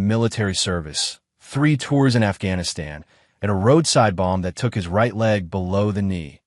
military service, 3 tours in Afghanistan, and a roadside bomb that took his right leg below the knee.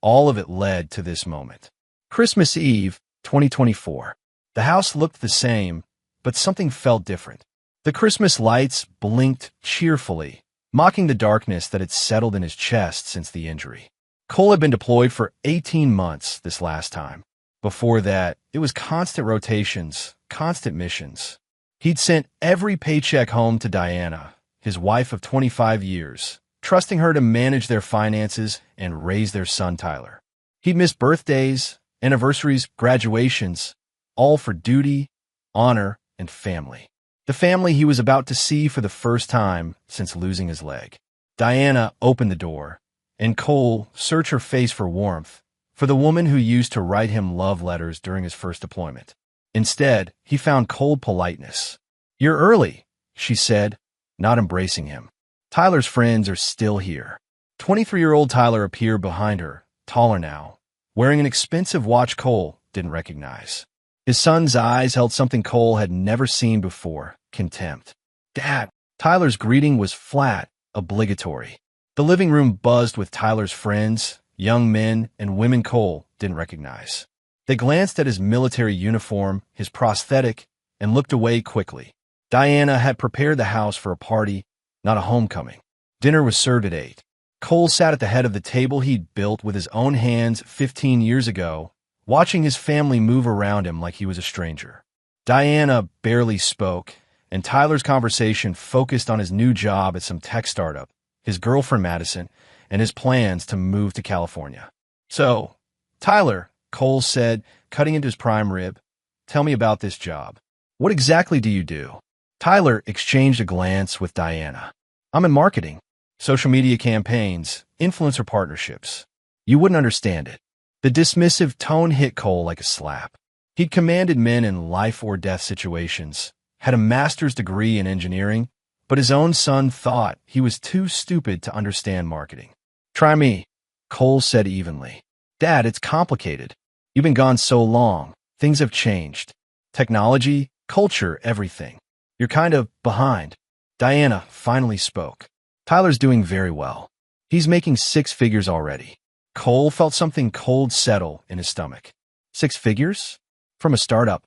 All of it led to this moment. Christmas Eve, 2024. The house looked the same, but something felt different. The Christmas lights blinked cheerfully, mocking the darkness that had settled in his chest since the injury. Cole had been deployed for 18 months this last time. Before that, it was constant rotations, constant missions. He'd sent every paycheck home to Diana, his wife of 25 years, trusting her to manage their finances and raise their son Tyler. He'd missed birthdays, anniversaries, graduations, all for duty, honor, and family. The family he was about to see for the first time since losing his leg. Diana opened the door, and Cole searched her face for warmth, for the woman who used to write him love letters during his first deployment. Instead, he found cold politeness. "You're early," she said, not embracing him. Tyler's friends are still here. 23-year-old Tyler appeared behind her, taller now, wearing an expensive watch Cole didn't recognize. His son's eyes held something Cole had never seen before, contempt. "Dad." Tyler's greeting was flat, obligatory. The living room buzzed with Tyler's friends, young men and women Cole didn't recognize. They glanced at his military uniform, his prosthetic, and looked away quickly. Diana had prepared the house for a party, not a homecoming. Dinner was served at 8. Cole sat at the head of the table he'd built with his own hands 15 years ago, watching his family move around him like he was a stranger. Diana barely spoke, and Tyler's conversation focused on his new job at some tech startup, his girlfriend Madison, and his plans to move to California. "So, Tyler," Cole said, cutting into his prime rib, "tell me about this job. What exactly do you do?" Tyler exchanged a glance with Diana. "I'm in marketing, social media campaigns, influencer partnerships. You wouldn't understand it." The dismissive tone hit Cole like a slap. He'd commanded men in life-or-death situations, had a master's degree in engineering, but his own son thought he was too stupid to understand marketing. "Try me," Cole said evenly. "Dad, it's complicated. You've been gone so long. Things have changed. Technology, culture, everything. You're kind of behind." Diana finally spoke. "Tyler's doing very well. He's making 6 figures already." Cole felt something cold settle in his stomach. 6 figures? From a startup?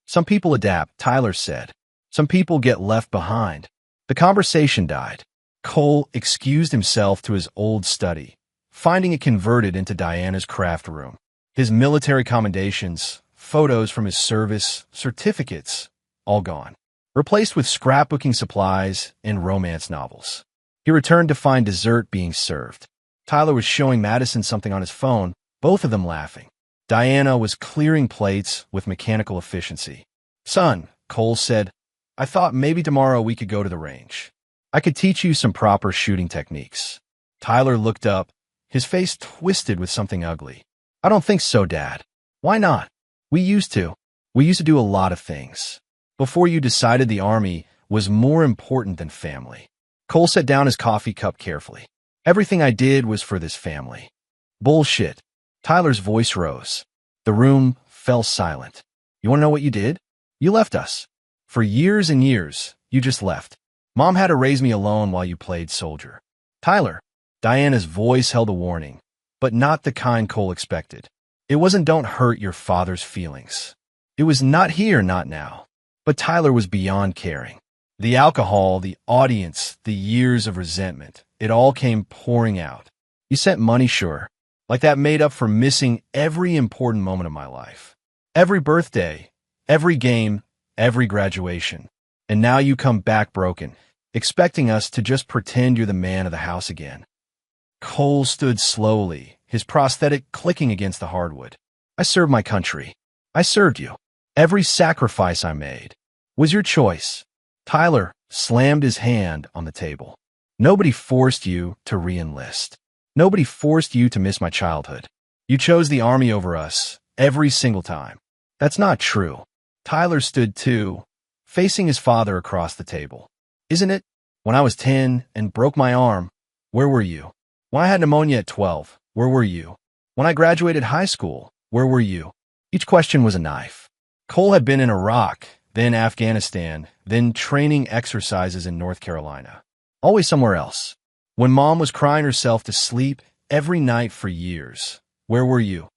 "Some people adapt," Tyler said. "Some people get left behind." The conversation died. Cole excused himself to his old study, finding it converted into Diana's craft room. His military commendations, photos from his service, certificates, all gone, replaced with scrapbooking supplies and romance novels. He returned to find dessert being served. Tyler was showing Madison something on his phone, both of them laughing. Diana was clearing plates with mechanical efficiency. "Son," Cole said, "I thought maybe tomorrow we could go to the range. I could teach you some proper shooting techniques." Tyler looked up, his face twisted with something ugly. "I don't think so, Dad." "Why not?" We used to do a lot of things. Before you decided the Army was more important than family." Cole set down his coffee cup carefully. "Everything I did was for this family." "Bullshit." Tyler's voice rose. The room fell silent. "You want to know what you did? You left us. For years and years, you just left. Mom had to raise me alone while you played soldier." "Tyler." Diana's voice held a warning, but not the kind Cole expected. It wasn't "don't hurt your father's feelings." It was "not here, not now." But Tyler was beyond caring. The alcohol, the audience, the years of resentment, it all came pouring out. "You sent money, sure. Like that made up for missing every important moment of my life. Every birthday, every game, every graduation. And now you come back broken, expecting us to just pretend you're the man of the house again." Cole stood slowly, his prosthetic clicking against the hardwood. "I served my country. I served you. Every sacrifice I made was your choice." Tyler slammed his hand on the table. "Nobody forced you to re-enlist. Nobody forced you to miss my childhood. You chose the Army over us every single time." "That's not true." Tyler stood too, facing his father across the table. "Isn't it? When I was 10 and broke my arm, where were you? When I had pneumonia at 12, where were you? When I graduated high school, where were you?" Each question was a knife. Cole had been in Iraq, then Afghanistan, then training exercises in North Carolina. Always somewhere else. When Mom was crying herself to sleep every night for years, where were you?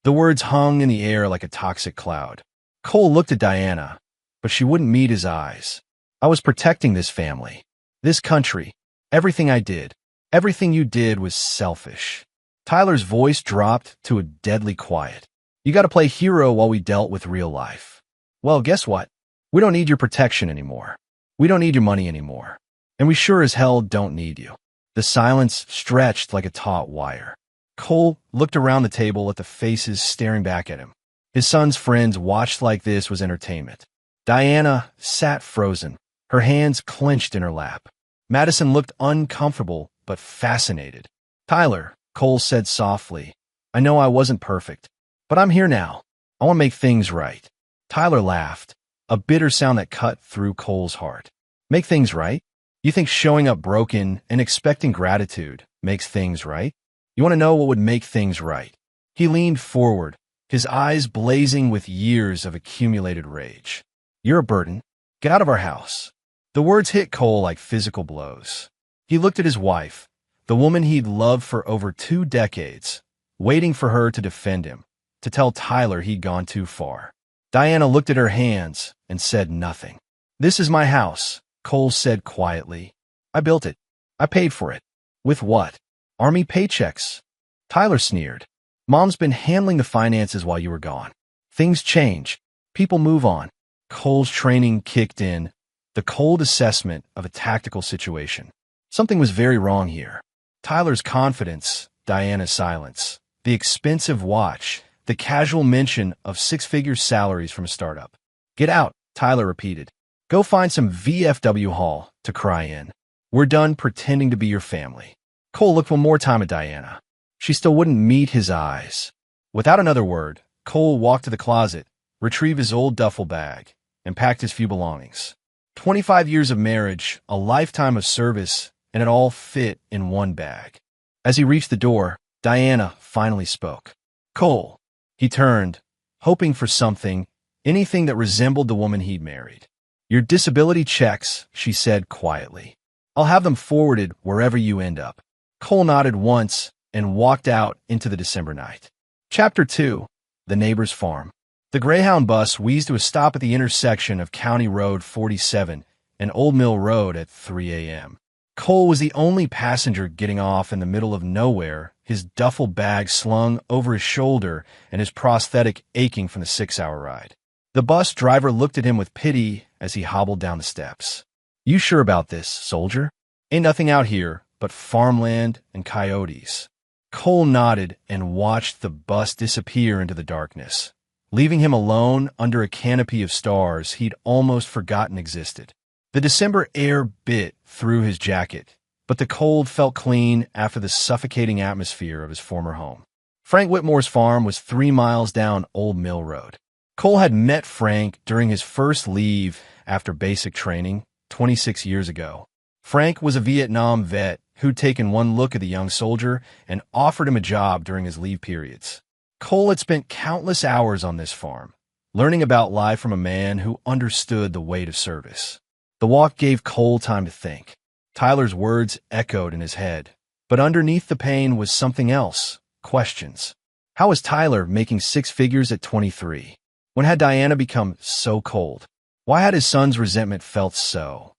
The words hung in the air like a toxic cloud. Cole looked at Diana, but she wouldn't meet his eyes. I was protecting this family, this country. Everything I did, everything you did was selfish. Tyler's voice dropped to a deadly quiet. You got to play hero while we dealt with real life. Well, guess what? We don't need your protection anymore. We don't need your money anymore. And we sure as hell don't need you. The silence stretched like a taut wire. Cole looked around the table at the faces staring back at him. His son's friends watched like this was entertainment. Diana sat frozen, her hands clenched in her lap. Madison looked uncomfortable but fascinated. Tyler, Cole said softly, I know I wasn't perfect, but I'm here now. I want to make things right. Tyler laughed, a bitter sound that cut through Cole's heart. Make things right? You think showing up broken and expecting gratitude makes things right? You want to know what would make things right? He leaned forward, his eyes blazing with years of accumulated rage. You're a burden. Get out of our house. The words hit Cole like physical blows. He looked at his wife, the woman he'd loved for over 2 decades, waiting for her to defend him, to tell Tyler he'd gone too far. Diana looked at her hands and said nothing. This is my house, Cole said quietly. I built it. I paid for it. With what? Army paychecks. Tyler sneered. Mom's been handling the finances while you were gone. Things change. People move on. Cole's training kicked in, the cold assessment of a tactical situation. Something was very wrong here. Tyler's confidence, Diana's silence, the expensive watch, the casual mention of 6-figure salaries from a startup. Get out, Tyler repeated. Go find some VFW hall to cry in. We're done pretending to be your family. Cole looked one more time at Diana. She still wouldn't meet his eyes. Without another word, Cole walked to the closet, retrieved his old duffel bag, and packed his few belongings. 25 years of marriage, a lifetime of service, and it all fit in one bag. As he reached the door, Diana finally spoke. Cole. He turned, hoping for something, anything that resembled the woman he'd married. Your disability checks, she said quietly. I'll have them forwarded wherever you end up. Cole nodded once and walked out into the December night. Chapter 2. The Neighbor's Farm. The Greyhound bus wheezed to a stop at the intersection of County Road 47 and Old Mill Road at 3 a.m. Cole was the only passenger getting off in the middle of nowhere, his duffel bag slung over his shoulder and his prosthetic aching from the 6-hour ride. The bus driver looked at him with pity as he hobbled down the steps. You sure about this, soldier? Ain't nothing out here but farmland and coyotes. Cole nodded and watched the bus disappear into the darkness, leaving him alone under a canopy of stars he'd almost forgotten existed. The December air bit through his jacket, but the cold felt clean after the suffocating atmosphere of his former home. Frank Whitmore's farm was 3 miles down Old Mill Road. Cole had met Frank during his first leave after basic training 26 years ago. Frank was a Vietnam vet who'd taken one look at the young soldier and offered him a job during his leave periods. Cole had spent countless hours on this farm, learning about life from a man who understood the weight of service. The walk gave Cole time to think. Tyler's words echoed in his head, but underneath the pain was something else, questions. How was Tyler making 6 figures at 23? When had Diana become so cold? Why had his son's resentment felt so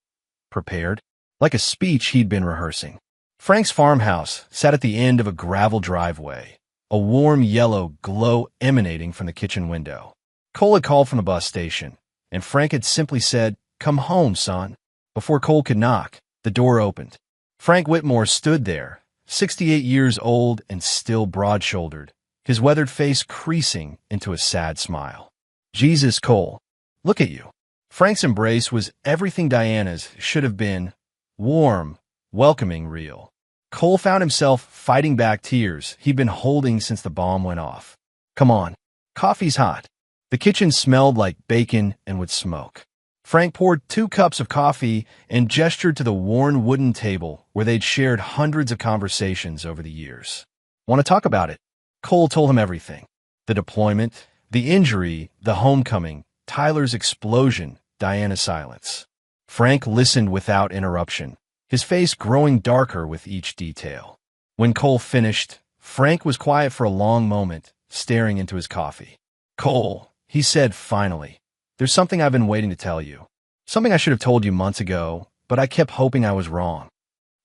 prepared, like a speech he'd been rehearsing? Frank's farmhouse sat at the end of a gravel driveway, a warm yellow glow emanating from the kitchen window. Cole had called from the bus station, and Frank had simply said, "Come home, son." Before Cole could knock, the door opened. Frank Whitmore stood there, 68 years old and still broad-shouldered, his weathered face creasing into a sad smile. Jesus, Cole, look at you. Frank's embrace was everything Diana's should have been, warm, welcoming, real. Cole found himself fighting back tears he'd been holding since the bomb went off. Come on, coffee's hot. The kitchen smelled like bacon and would smoke. Frank poured 2 cups of coffee and gestured to the worn wooden table where they'd shared hundreds of conversations over the years. Want to talk about it? Cole told him everything. The deployment, the injury, the homecoming, Tyler's explosion, Diana's silence. Frank listened without interruption, his face growing darker with each detail. When Cole finished, Frank was quiet for a long moment, staring into his coffee. "Cole," he said finally, "there's something I've been waiting to tell you. Something I should have told you months ago, but I kept hoping I was wrong."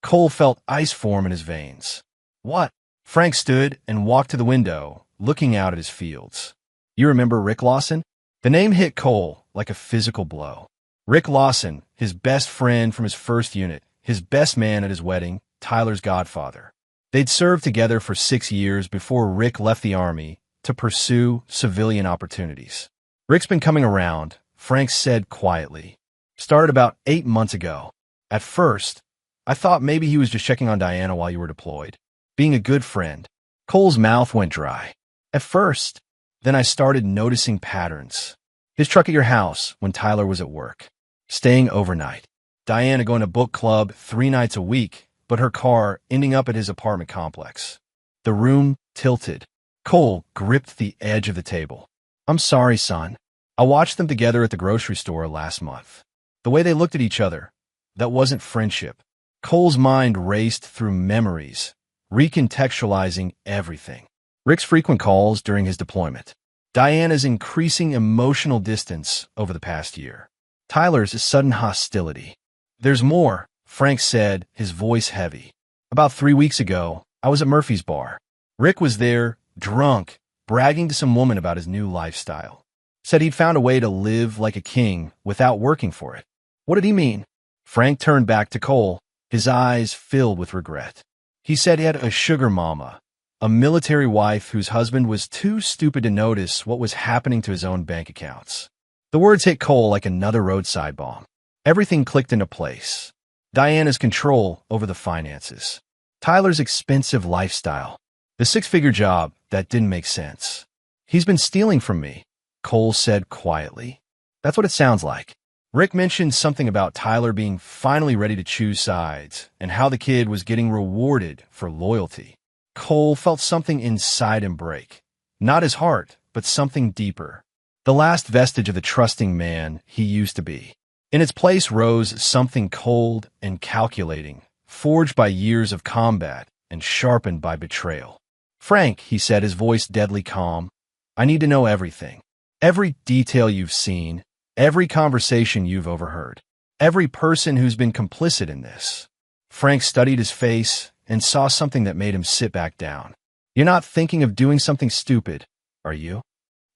Cole felt ice form in his veins. "What?" Frank stood and walked to the window, looking out at his fields. "You remember Rick Lawson?" The name hit Cole like a physical blow. Rick Lawson, his best friend from his first unit, his best man at his wedding, Tyler's godfather. They'd served together for 6 years before Rick left the Army to pursue civilian opportunities. "Rick's been coming around," Frank said quietly. "Started about 8 months ago. At first, I thought maybe he was just checking on Diana while you were deployed. Being a good friend." Cole's mouth went dry. "At first, then I started noticing patterns. His truck at your house when Tyler was at work. Staying overnight. Diana going to book club 3 nights a week, but her car ending up at his apartment complex." The room tilted. Cole gripped the edge of the table. "I'm sorry, son. I watched them together at the grocery store last month. The way they looked at each other, that wasn't friendship." Cole's mind raced through memories, recontextualizing everything. Rick's frequent calls during his deployment. Diana's increasing emotional distance over the past year. Tyler's sudden hostility. "There's more," Frank said, his voice heavy. "About 3 weeks ago, I was at Murphy's bar. Rick was there, drunk, bragging to some woman about his new lifestyle. Said he'd found a way to live like a king without working for it." "What did he mean?" Frank turned back to Cole, his eyes filled with regret. "He said he had a sugar mama, a military wife whose husband was too stupid to notice what was happening to his own bank accounts." The words hit Cole like another roadside bomb. Everything clicked into place. Diana's control over the finances. Tyler's expensive lifestyle. The 6-figure job that didn't make sense. "He's been stealing from me," Cole said quietly. "That's what it sounds like." Rick mentioned something about Tyler being finally ready to choose sides and how the kid was getting rewarded for loyalty. Cole felt something inside him break. Not his heart, but something deeper. The last vestige of the trusting man he used to be. In its place rose something cold and calculating, forged by years of combat and sharpened by betrayal. "Frank," he said, his voice deadly calm, "I need to know everything. Every detail you've seen, every conversation you've overheard, every person who's been complicit in this." Frank studied his face and saw something that made him sit back down. "You're not thinking of doing something stupid, are you?"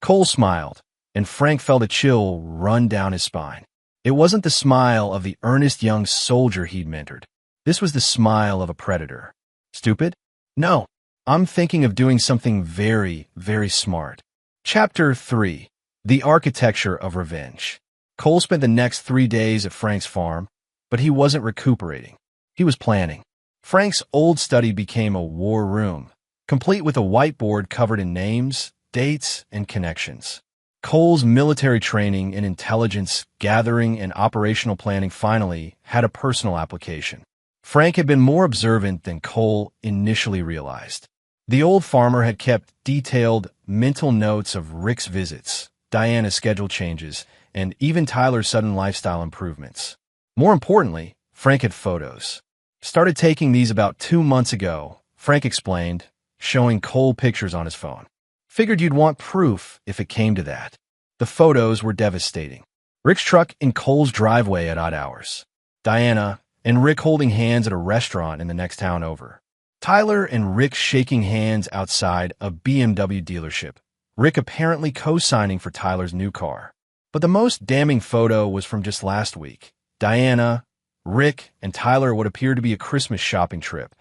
Cole smiled, and Frank felt a chill run down his spine. It wasn't the smile of the earnest young soldier he'd mentored. This was the smile of a predator. "Stupid? No. I'm thinking of doing something very, very smart." Chapter 3. The Architecture of Revenge. Cole spent the next 3 days at Frank's farm, but he wasn't recuperating. He was planning. Frank's old study became a war room, complete with a whiteboard covered in names, dates, and connections. Cole's military training in intelligence gathering and operational planning finally had a personal application. Frank had been more observant than Cole initially realized. The old farmer had kept detailed mental notes of Rick's visits, Diana's schedule changes, and even Tyler's sudden lifestyle improvements. More importantly, Frank had photos. "Started taking these about 2 months ago," Frank explained, showing Cole pictures on his phone. "Figured you'd want proof if it came to that." The photos were devastating. Rick's truck in Cole's driveway at odd hours. Diana and Rick holding hands at a restaurant in the next town over. Tyler and Rick shaking hands outside a BMW dealership. Rick apparently co-signing for Tyler's new car. But the most damning photo was from just last week. Diana, Rick, and Tyler what appeared to be a Christmas shopping trip,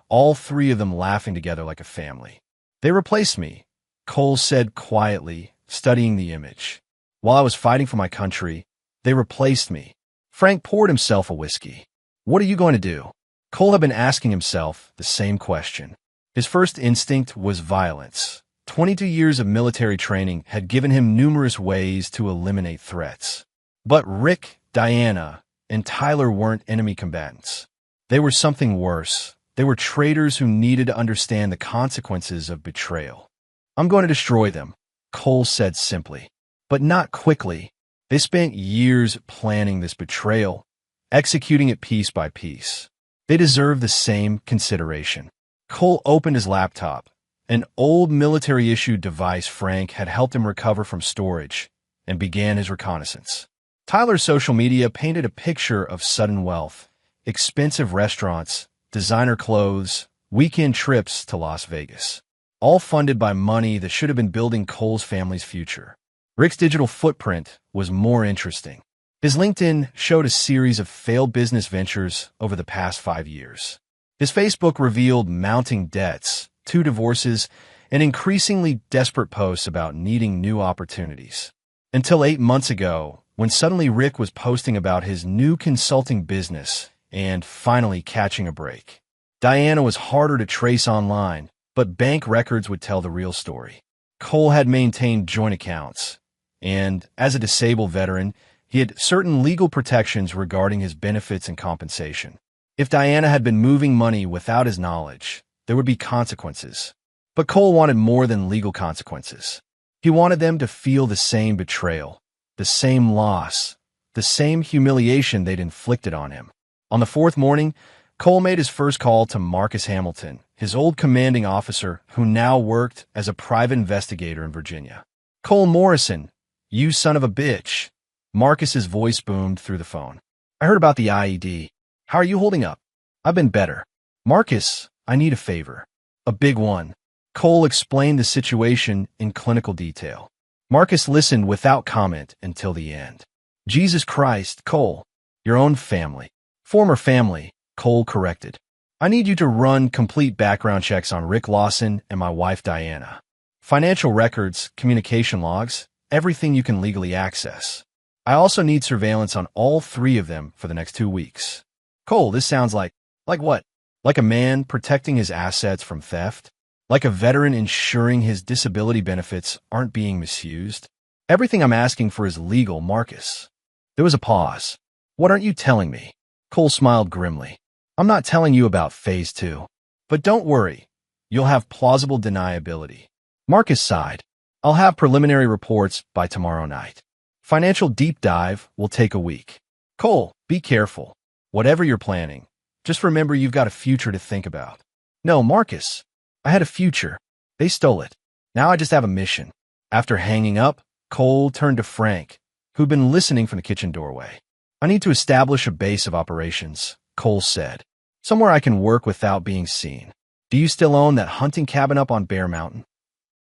all 3 of them laughing together like a family. "They replaced me," Cole said quietly, studying the image. "While I was fighting for my country, they replaced me." Frank poured himself a whiskey. "What are you going to do?" Cole had been asking himself the same question. His first instinct was violence. 22 years of military training had given him numerous ways to eliminate threats. But Rick, Diana, and Tyler weren't enemy combatants. They were something worse. They were traitors who needed to understand the consequences of betrayal. "I'm going to destroy them," Cole said simply. "But not quickly." They spent years planning this betrayal, executing it piece by piece. They deserve the same consideration. Cole opened his laptop. An old military-issued device Frank had helped him recover from storage, and began his reconnaissance. Tyler's social media painted a picture of sudden wealth, expensive restaurants, designer clothes, weekend trips to Las Vegas, all funded by money that should have been building Cole's family's future. Rick's digital footprint was more interesting. His LinkedIn showed a series of failed business ventures over the past 5 years. His Facebook revealed mounting debts, 2 divorces, and increasingly desperate posts about needing new opportunities. Until 8 months ago, when suddenly Rick was posting about his new consulting business and finally catching a break. Diana was harder to trace online, but bank records would tell the real story. Cole had maintained joint accounts, and as a disabled veteran, he had certain legal protections regarding his benefits and compensation. If Diana had been moving money without his knowledge, there would be consequences. But Cole wanted more than legal consequences. He wanted them to feel the same betrayal, the same loss, the same humiliation they'd inflicted on him. On the 4th morning, Cole made his first call to Marcus Hamilton, his old commanding officer who now worked as a private investigator in Virginia. "Cole Morrison, you son of a bitch." Marcus's voice boomed through the phone. "I heard about the IED. How are you holding up?" "I've been better." "Marcus, I need a favor." "A big one." Cole explained the situation in clinical detail. Marcus listened without comment until the end. "Jesus Christ, Cole. Your own family." "Former family," Cole corrected. "I need you to run complete background checks on Rick Lawson and my wife Diana. Financial records, communication logs, everything you can legally access. I also need surveillance on all 3 of them for the next 2 weeks." "Cole, this sounds like what? Like a man protecting his assets from theft? Like a veteran ensuring his disability benefits aren't being misused? Everything I'm asking for is legal, Marcus." There was a pause. "What aren't you telling me?" Cole smiled grimly. "I'm not telling you about Phase 2. But don't worry, you'll have plausible deniability." Marcus sighed. "I'll have preliminary reports by tomorrow night. Financial deep dive will take a week." "Cole, be careful. Whatever you're planning, just remember you've got a future to think about." "No, Marcus. I had a future. They stole it. Now I just have a mission." After hanging up, Cole turned to Frank, who'd been listening from the kitchen doorway. "I need to establish a base of operations," Cole said. "Somewhere I can work without being seen. Do you still own that hunting cabin up on Bear Mountain?"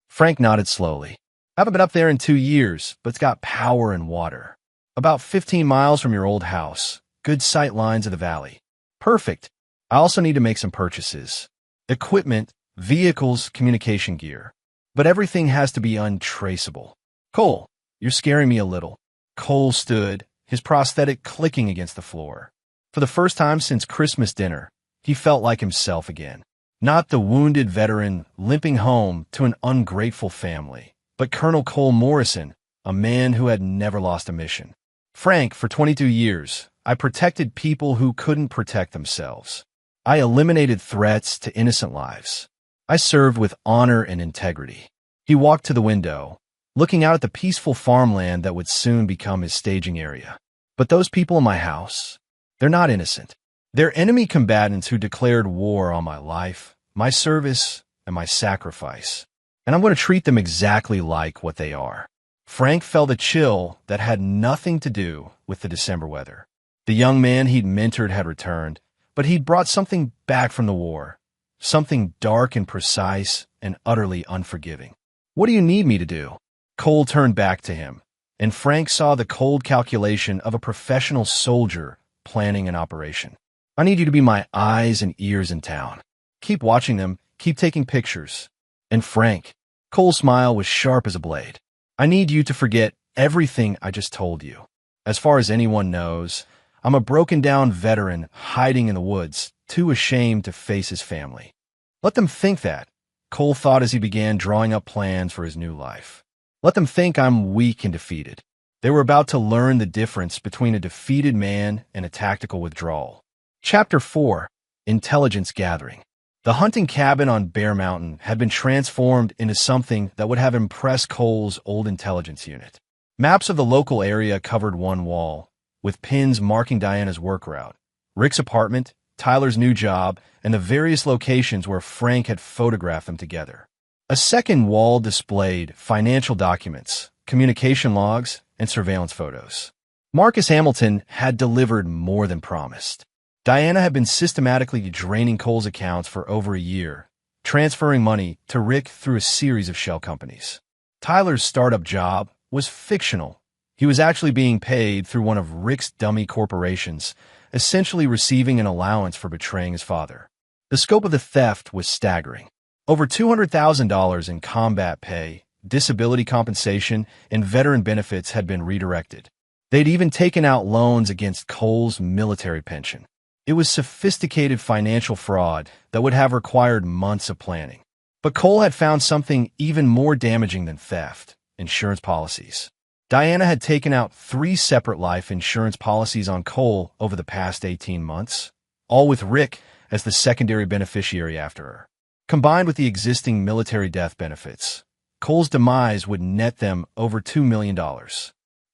Frank nodded slowly. "I haven't been up there in 2 years, but it's got power and water. About 15 miles from your old house. Good sight lines of the valley." "Perfect. I also need to make some purchases. Equipment, vehicles, communication gear. But everything has to be untraceable." "Cole, you're scaring me a little." Cole stood, his prosthetic clicking against the floor. For the first time since Christmas dinner, he felt like himself again. Not the wounded veteran limping home to an ungrateful family, but Colonel Cole Morrison, a man who had never lost a mission. "Frank, for 22 years, I protected people who couldn't protect themselves. I eliminated threats to innocent lives. I served with honor and integrity." He walked to the window, looking out at the peaceful farmland that would soon become his staging area. "But those people in my house, they're not innocent. They're enemy combatants who declared war on my life, my service, and my sacrifice. And I'm going to treat them exactly like what they are." Frank felt a chill that had nothing to do with the December weather. The young man he'd mentored had returned, but he'd brought something back from the war, something dark and precise and utterly unforgiving. "What do you need me to do?" Cole turned back to him, and Frank saw the cold calculation of a professional soldier planning an operation. "I need you to be my eyes and ears in town. Keep watching them, keep taking pictures. And Frank," Cole's smile was sharp as a blade, "I need you to forget everything I just told you. As far as anyone knows, I'm a broken-down veteran hiding in the woods, too ashamed to face his family." "Let them think that," Cole thought as he began drawing up plans for his new life. "Let them think I'm weak and defeated." They were about to learn the difference between a defeated man and a tactical withdrawal. Chapter 4. Intelligence Gathering. The hunting cabin on Bear Mountain had been transformed into something that would have impressed Cole's old intelligence unit. Maps of the local area covered one wall, with pins marking Diana's work route, Rick's apartment, Tyler's new job, and the various locations where Frank had photographed them together. A second wall displayed financial documents, communication logs, and surveillance photos. Marcus Hamilton had delivered more than promised. Diana had been systematically draining Cole's accounts for over a year, transferring money to Rick through a series of shell companies. Tyler's startup job was fictional. He was actually being paid through one of Rick's dummy corporations, essentially receiving an allowance for betraying his father. The scope of the theft was staggering. Over $200,000 in combat pay, disability compensation, and veteran benefits had been redirected. They'd even taken out loans against Cole's military pension. It was sophisticated financial fraud that would have required months of planning. But Cole had found something even more damaging than theft: insurance policies. Diana had taken out 3 separate life insurance policies on Cole over the past 18 months, all with Rick as the secondary beneficiary after her. Combined with the existing military death benefits, Cole's demise would net them over $2 million.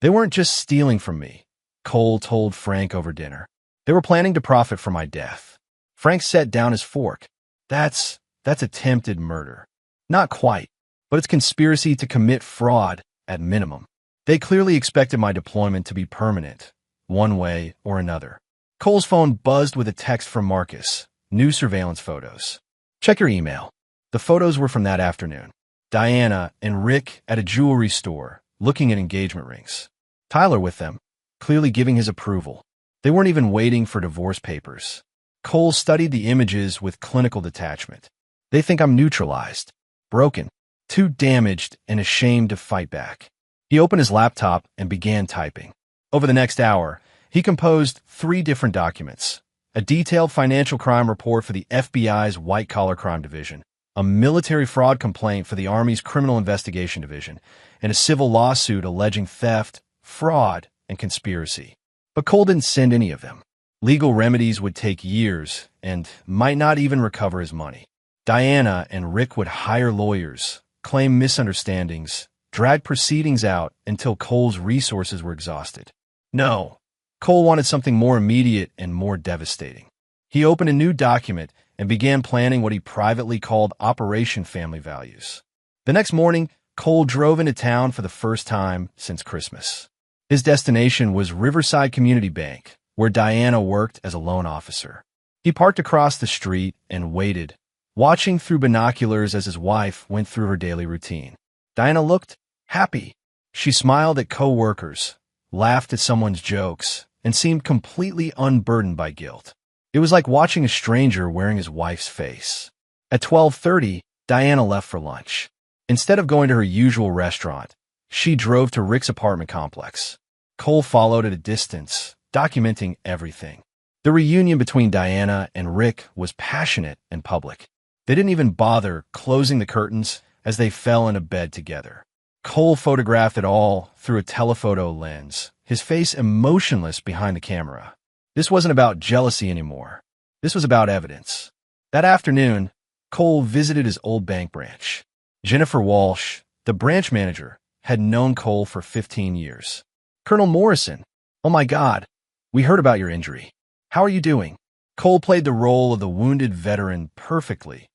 They weren't just stealing from me, Cole told Frank over dinner. They were planning to profit from my death. Frank set down his fork. That's attempted murder. Not quite, but it's conspiracy to commit fraud at minimum. They clearly expected my deployment to be permanent, one way or another. Cole's phone buzzed with a text from Marcus. New surveillance photos. Check your email. The photos were from that afternoon. Diana and Rick at a jewelry store, looking at engagement rings. Tyler with them, clearly giving his approval. They weren't even waiting for divorce papers. Cole studied the images with clinical detachment. They think I'm neutralized, broken, too damaged, and ashamed to fight back. He opened his laptop and began typing. Over the next hour, he composed 3 different documents: a detailed financial crime report for the FBI's white-collar crime division, a military fraud complaint for the Army's criminal investigation division, and a civil lawsuit alleging theft, fraud, and conspiracy. But Cole didn't send any of them. Legal remedies would take years and might not even recover his money. Diana and Rick would hire lawyers, claim misunderstandings, drag proceedings out until Cole's resources were exhausted. No, Cole wanted something more immediate and more devastating. He opened a new document and began planning what he privately called Operation Family Values. The next morning, Cole drove into town for the first time since Christmas. His destination was Riverside Community Bank, where Diana worked as a loan officer. He parked across the street and waited, watching through binoculars as his wife went through her daily routine. Diana looked happy. She smiled at co-workers, laughed at someone's jokes, and seemed completely unburdened by guilt. It was like watching a stranger wearing his wife's face. At 12:30, Diana left for lunch. Instead of going to her usual restaurant, she drove to Rick's apartment complex. Cole followed at a distance, documenting everything. The reunion between Diana and Rick was passionate and public. They didn't even bother closing the curtains as they fell into bed together. Cole photographed it all through a telephoto lens, his face emotionless behind the camera. This wasn't about jealousy anymore. This was about evidence. That afternoon, Cole visited his old bank branch. Jennifer Walsh, the branch manager, had known Cole for 15 years. "Colonel Morrison, oh my God, we heard about your injury. How are you doing?" Cole played the role of the wounded veteran perfectly.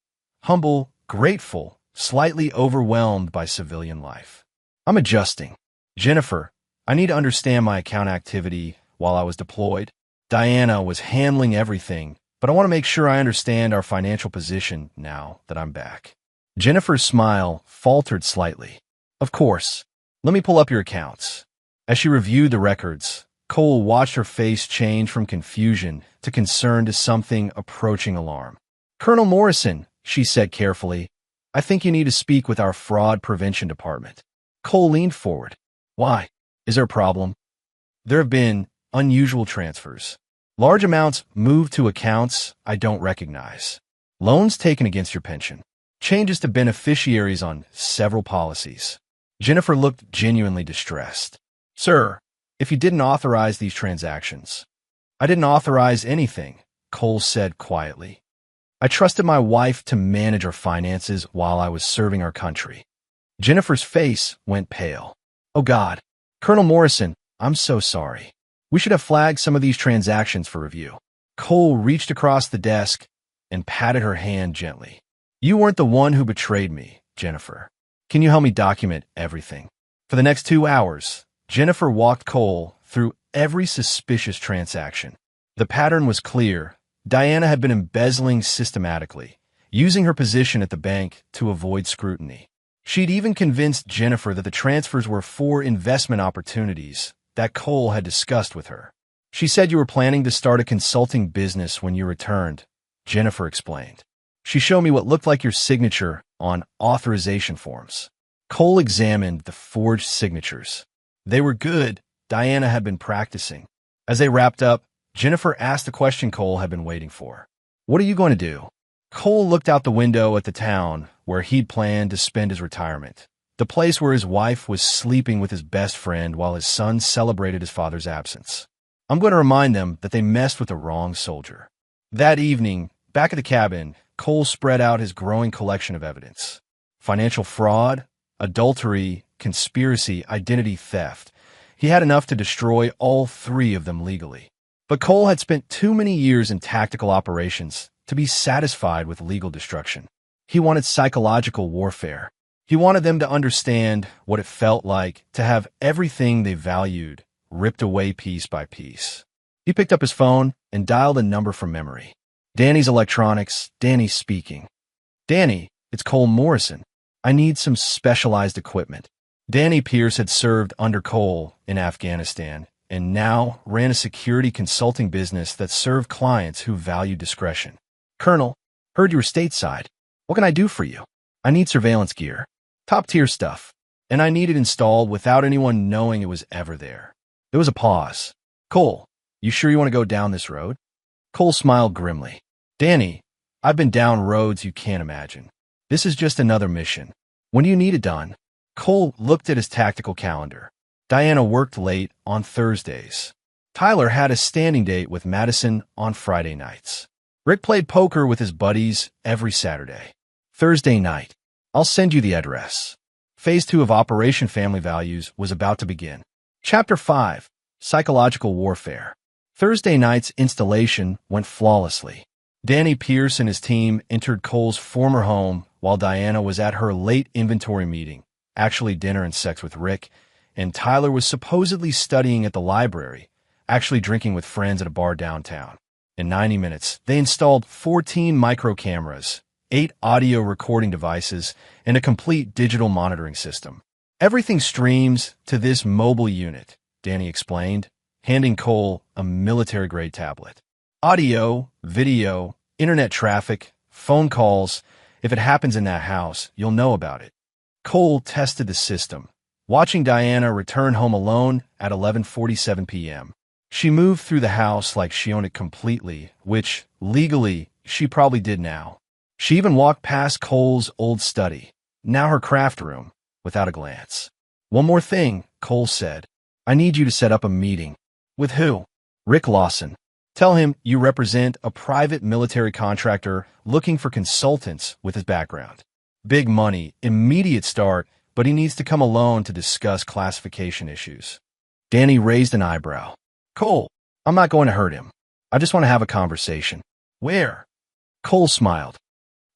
Humble, grateful, slightly overwhelmed by civilian life. "I'm adjusting. Jennifer, I need to understand my account activity while I was deployed. Diana was handling everything, but I want to make sure I understand our financial position now that I'm back." Jennifer's smile faltered slightly. "Of course. Let me pull up your accounts." As she reviewed the records, Cole watched her face change from confusion to concern to something approaching alarm. "Colonel Morrison," she said carefully, "I think you need to speak with our fraud prevention department." Cole leaned forward. "Why? Is there a problem?" "There have been unusual transfers. Large amounts moved to accounts I don't recognize. Loans taken against your pension. Changes to beneficiaries on several policies." Jennifer looked genuinely distressed. "Sir, if you didn't authorize these transactions." "I didn't authorize anything," Cole said quietly. "I trusted my wife to manage our finances while I was serving our country." Jennifer's face went pale. "Oh God, Colonel Morrison, I'm so sorry. We should have flagged some of these transactions for review. Cole reached across the desk and patted her hand gently. You weren't the one who betrayed me, Jennifer. Can you help me document everything? For the next 2 hours, Jennifer walked Cole through every suspicious transaction. The pattern was clear. Diana had been embezzling systematically, using her position at the bank to avoid scrutiny. She'd even convinced Jennifer that the transfers were for investment opportunities that Cole had discussed with her. She said you were planning to start a consulting business when you returned, Jennifer explained. She showed me what looked like your signature on authorization forms. Cole examined the forged signatures. They were good. Diana had been practicing. As they wrapped up, Jennifer asked the question Cole had been waiting for. What are you going to do? Cole looked out the window at the town where he'd planned to spend his retirement, the place where his wife was sleeping with his best friend while his son celebrated his father's absence. I'm going to remind them that they messed with the wrong soldier. That evening, back at the cabin, Cole spread out his growing collection of evidence. Financial fraud, adultery, conspiracy, identity theft. He had enough to destroy all 3 of them legally. But Cole had spent too many years in tactical operations to be satisfied with legal destruction. He wanted psychological warfare. He wanted them to understand what it felt like to have everything they valued ripped away piece by piece. He picked up his phone and dialed a number from memory. Danny's Electronics, Danny speaking. Danny, it's Cole Morrison. I need some specialized equipment. Danny Pierce had served under Cole in Afghanistan and now ran a security consulting business that served clients who valued discretion. Colonel, heard you were stateside. What can I do for you? I need surveillance gear. Top-tier stuff. And I need it installed without anyone knowing it was ever there. There was a pause. Cole, you sure you want to go down this road? Cole smiled grimly. Danny, I've been down roads you can't imagine. This is just another mission. When do you need it done? Cole looked at his tactical calendar. Diana worked late on Thursdays. Tyler had a standing date with Madison on Friday nights. Rick played poker with his buddies every Saturday. Thursday night. I'll send you the address. Phase 2 of Operation Family Values was about to begin. Chapter 5. Psychological Warfare. Thursday night's installation went flawlessly. Danny Pierce and his team entered Cole's former home while Diana was at her late inventory meeting, actually dinner and sex with Rick, and Tyler was supposedly studying at the library, actually drinking with friends at a bar downtown. In 90 minutes, they installed 14 micro cameras, 8 audio recording devices, and a complete digital monitoring system. Everything streams to this mobile unit, Danny explained, handing Cole a military-grade tablet. Audio, video, internet traffic, phone calls. If it happens in that house, you'll know about it. Cole tested the system, watching Diana return home alone at 11:47 p.m. She moved through the house like she owned it completely, which, legally, she probably did now. She even walked past Cole's old study, now her craft room, without a glance. One more thing, Cole said. I need you to set up a meeting. With who? Rick Lawson. Tell him you represent a private military contractor looking for consultants with his background. Big money, immediate start, but he needs to come alone to discuss classification issues. Danny raised an eyebrow. Cole, I'm not going to hurt him. I just want to have a conversation. Where? Cole smiled.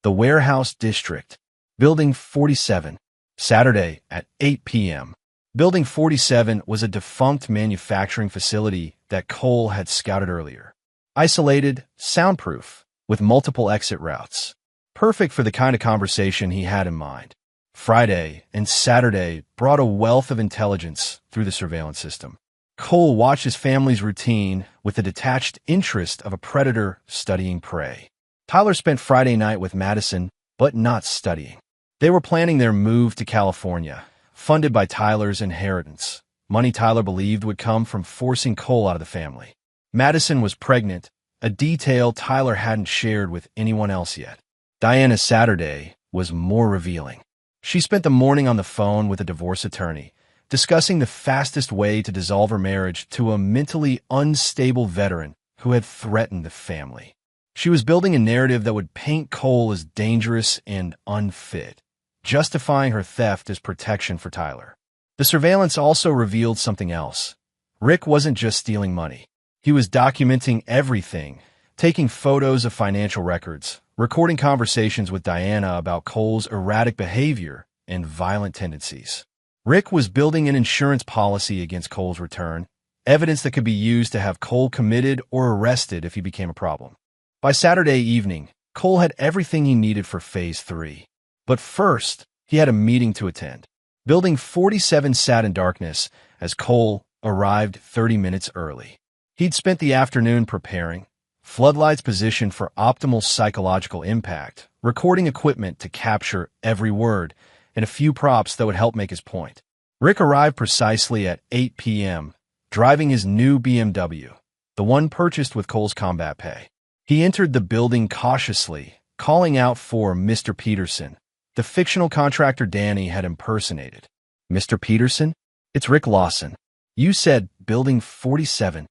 The Warehouse District, Building 47, Saturday at 8 p.m. Building 47 was a defunct manufacturing facility that Cole had scouted earlier. Isolated, soundproof, with multiple exit routes. Perfect for the kind of conversation he had in mind. Friday and Saturday brought a wealth of intelligence through the surveillance system. Cole watched his family's routine with the detached interest of a predator studying prey. Tyler spent Friday night with Madison, but not studying. They were planning their move to California, funded by Tyler's inheritance, money Tyler believed would come from forcing Cole out of the family. Madison was pregnant, a detail Tyler hadn't shared with anyone else yet. Diana's Saturday was more revealing. She spent the morning on the phone with a divorce attorney, discussing the fastest way to dissolve her marriage to a mentally unstable veteran who had threatened the family. She was building a narrative that would paint Cole as dangerous and unfit, justifying her theft as protection for Tyler. The surveillance also revealed something else. Rick wasn't just stealing money. He was documenting everything, taking photos of financial records, recording conversations with Diana about Cole's erratic behavior and violent tendencies. Rick was building an insurance policy against Cole's return, evidence that could be used to have Cole committed or arrested if he became a problem. By Saturday evening, Cole had everything he needed for Phase 3. But first, he had a meeting to attend. Building 47 sat in darkness as Cole arrived 30 minutes early. He'd spent the afternoon preparing, floodlights positioned for optimal psychological impact, recording equipment to capture every word, and a few props that would help make his point. Rick arrived precisely at 8 p.m., driving his new BMW, the one purchased with Cole's combat pay. He entered the building cautiously, calling out for Mr. Peterson, the fictional contractor Danny had impersonated. "Mr. Peterson? It's Rick Lawson. You said Building 47.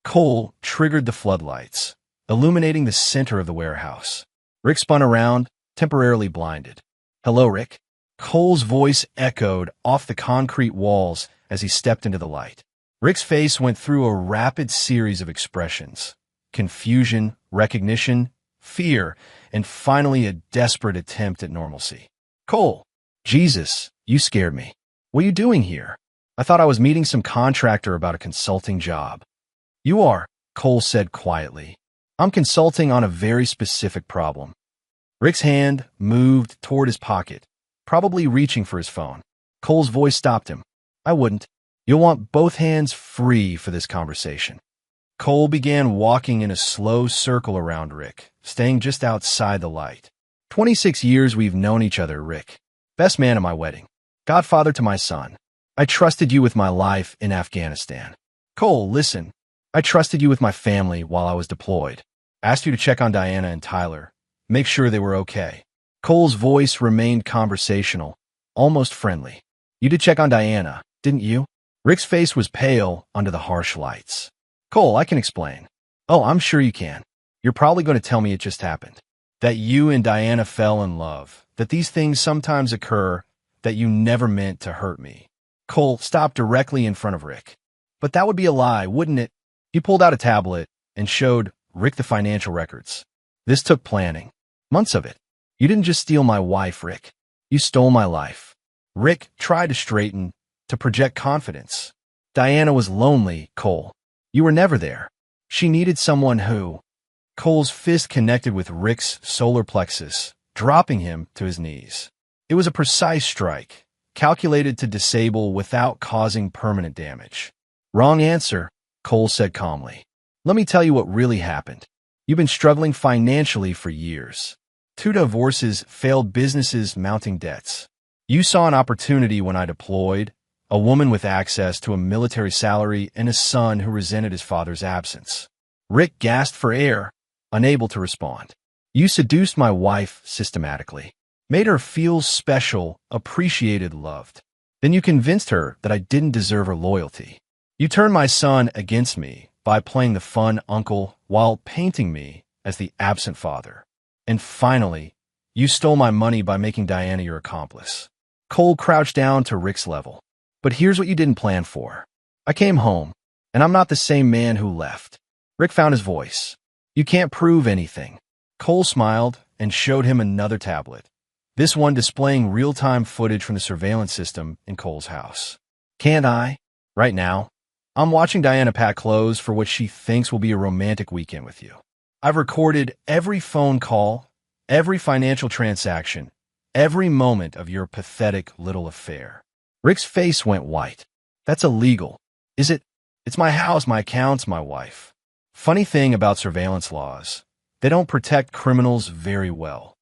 Cole triggered the floodlights, illuminating the center of the warehouse. Rick spun around, temporarily blinded. "Hello, Rick." Cole's voice echoed off the concrete walls as he stepped into the light. Rick's face went through a rapid series of expressions: confusion, recognition, fear, and finally a desperate attempt at normalcy. "Cole, Jesus, you scared me. What are you doing here? I thought I was meeting some contractor about a consulting job." "You are," Cole said quietly. "I'm consulting on a very specific problem." Rick's hand moved toward his pocket, probably reaching for his phone. Cole's voice stopped him. "I wouldn't. You'll want both hands free for this conversation." Cole began walking in a slow circle around Rick, staying just outside the light. 26 years we've known each other, Rick. Best man at my wedding. Godfather to my son. I trusted you with my life in Afghanistan. Cole, listen. I trusted you with my family while I was deployed. Asked you to check on Diana and Tyler. Make sure they were okay. Cole's voice remained conversational, almost friendly. You did check on Diana, didn't you? Rick's face was pale under the harsh lights. Cole, I can explain. Oh, I'm sure you can. You're probably going to tell me it just happened. That you and Diana fell in love. That these things sometimes occur. That you never meant to hurt me. Cole stopped directly in front of Rick. But that would be a lie, wouldn't it? He pulled out a tablet and showed Rick the financial records. This took planning. Months of it. You didn't just steal my wife, Rick. You stole my life. Rick tried to straighten, to project confidence. Diana was lonely, Cole. You were never there. She needed someone who... Cole's fist connected with Rick's solar plexus, dropping him to his knees. It was a precise strike, calculated to disable without causing permanent damage. Wrong answer, Cole said calmly. Let me tell you what really happened. You've been struggling financially for years. 2 divorces, failed businesses, mounting debts. You saw an opportunity when I deployed, a woman with access to a military salary and a son who resented his father's absence. Rick gasped for air, unable to respond. You seduced my wife systematically, made her feel special, appreciated, loved. Then you convinced her that I didn't deserve her loyalty. You turned my son against me by playing the fun uncle while painting me as the absent father. And finally, you stole my money by making Diana your accomplice. Cole crouched down to Rick's level. But here's what you didn't plan for. I came home, and I'm not the same man who left. Rick found his voice. You can't prove anything. Cole smiled and showed him another tablet, this one displaying real-time footage from the surveillance system in Cole's house. Can't I? Right now, I'm watching Diana pack clothes for what she thinks will be a romantic weekend with you. I've recorded every phone call, every financial transaction, every moment of your pathetic little affair. Rick's face went white. That's illegal. Is it? It's my house, my accounts, my wife. Funny thing about surveillance laws, they don't protect criminals very well.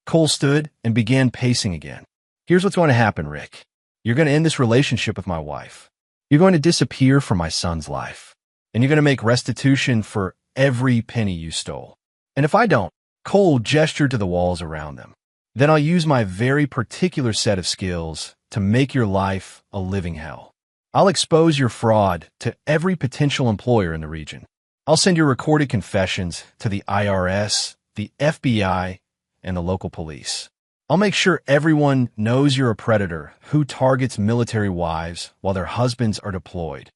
Cole stood and began pacing again. Here's what's going to happen, Rick. You're going to end this relationship with my wife. You're going to disappear from my son's life. And you're going to make restitution for every penny you stole. And if I don't, Cole gestured to the walls around them. Then I'll use my very particular set of skills to make your life a living hell. I'll expose your fraud to every potential employer in the region. I'll send your recorded confessions to the IRS, the FBI, and the local police. I'll make sure everyone knows you're a predator who targets military wives while their husbands are deployed.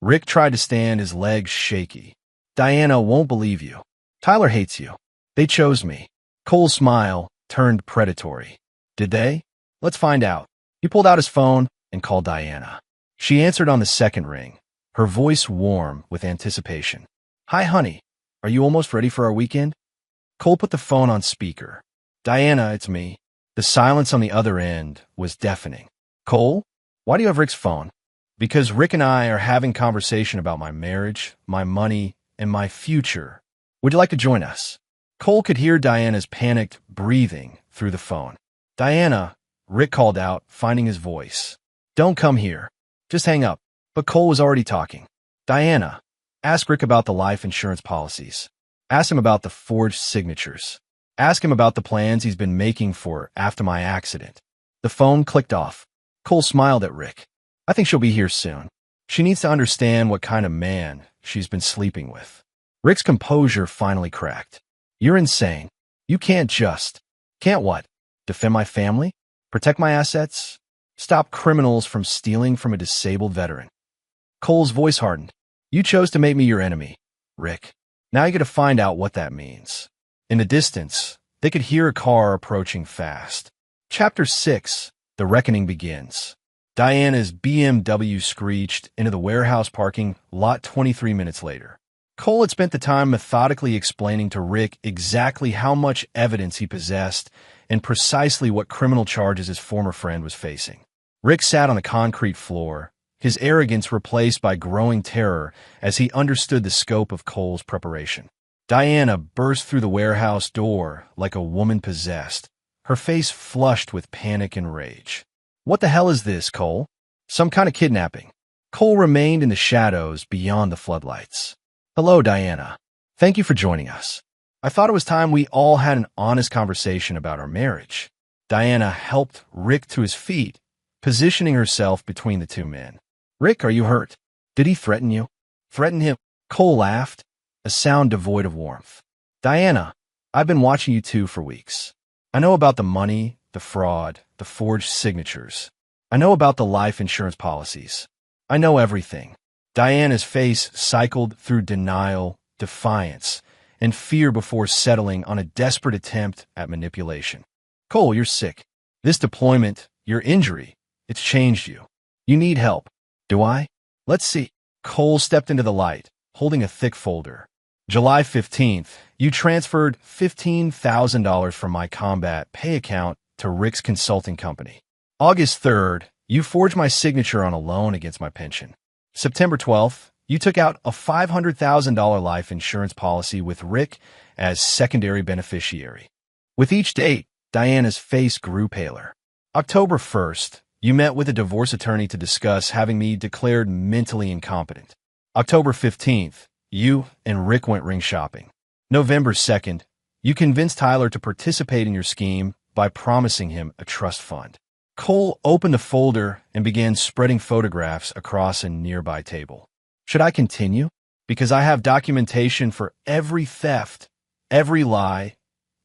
Rick tried to stand, his legs shaky. Diana won't believe you. Tyler hates you. They chose me. Cole's smile turned predatory. Did they? Let's find out. He pulled out his phone and called Diana. She answered on the second ring, her voice warm with anticipation. Hi, honey. Are you almost ready for our weekend? Cole put the phone on speaker. Diana, it's me. The silence on the other end was deafening. Cole? Why do you have Rick's phone? Because Rick and I are having conversation about my marriage, my money, and my future. Would you like to join us? Cole could hear Diana's panicked breathing through the phone. Diana, Rick called out, finding his voice. Don't come here. Just hang up. But Cole was already talking. Diana, ask Rick about the life insurance policies. Ask him about the forged signatures. Ask him about the plans he's been making for after my accident. The phone clicked off. Cole smiled at Rick. I think she'll be here soon. She needs to understand what kind of man she's been sleeping with. Rick's composure finally cracked. You're insane. You can't just. Can't what? Defend my family? Protect my assets? Stop criminals from stealing from a disabled veteran. Cole's voice hardened. You chose to make me your enemy, Rick. Now you gotta find out what that means. In the distance, they could hear a car approaching fast. Chapter 6. The Reckoning begins. Diana's BMW screeched into the warehouse parking lot 23 minutes later. Cole had spent the time methodically explaining to Rick exactly how much evidence he possessed and precisely what criminal charges his former friend was facing. Rick sat on the concrete floor, his arrogance replaced by growing terror as he understood the scope of Cole's preparation. Diana burst through the warehouse door like a woman possessed, her face flushed with panic and rage. What the hell is this, Cole? Some kind of kidnapping. Cole remained in the shadows beyond the floodlights. Hello, Diana. Thank you for joining us. I thought it was time we all had an honest conversation about our marriage. Diana helped Rick to his feet, positioning herself between the two men. Rick, are you hurt? Did he threaten you? Threaten him? Cole laughed, a sound devoid of warmth. Diana, I've been watching you two for weeks. I know about the money, the fraud, the forged signatures. I know about the life insurance policies. I know everything. Diana's face cycled through denial, defiance, and fear before settling on a desperate attempt at manipulation. Cole, you're sick. This deployment, your injury, it's changed you. You need help. Do I? Let's see. Cole stepped into the light, holding a thick folder. July 15th, you transferred $15,000 from my combat pay account to Rick's consulting company. August 3rd, you forged my signature on a loan against my pension. September 12th, you took out a $500,000 life insurance policy with Rick as secondary beneficiary. With each date, Diana's face grew paler. October 1st, you met with a divorce attorney to discuss having me declared mentally incompetent. October 15th, you and Rick went ring shopping. November 2nd, you convinced Tyler to participate in your scheme by promising him a trust fund. Cole opened the folder and began spreading photographs across a nearby table. Should I continue? Because I have documentation for every theft, every lie,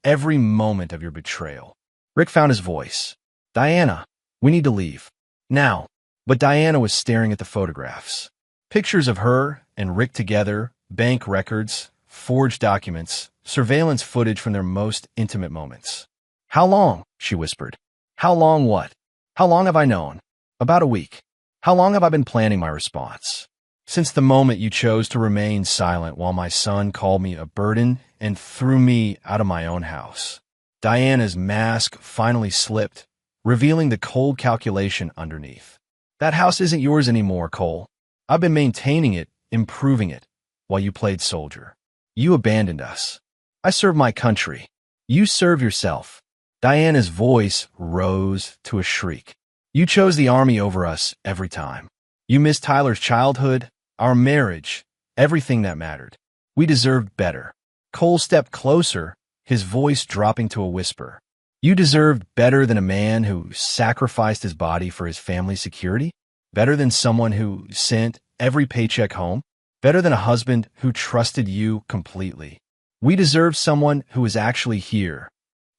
every moment of your betrayal. Rick found his voice. Diana, we need to leave. Now. But Diana was staring at the photographs. Pictures of her and Rick together, bank records, forged documents, surveillance footage from their most intimate moments. How long? She whispered. How long what? How long have I known? About a week. How long have I been planning my response? Since the moment you chose to remain silent while my son called me a burden and threw me out of my own house. Diana's mask finally slipped, revealing the cold calculation underneath. That house isn't yours anymore, Cole. I've been maintaining it, improving it, while you played soldier. You abandoned us. I serve my country. You serve yourself. Diana's voice rose to a shriek. You chose the army over us every time. You missed Tyler's childhood, our marriage, everything that mattered. We deserved better. Cole stepped closer, his voice dropping to a whisper. You deserved better than a man who sacrificed his body for his family's security? Better than someone who sent every paycheck home? Better than a husband who trusted you completely? We deserve someone who is actually here,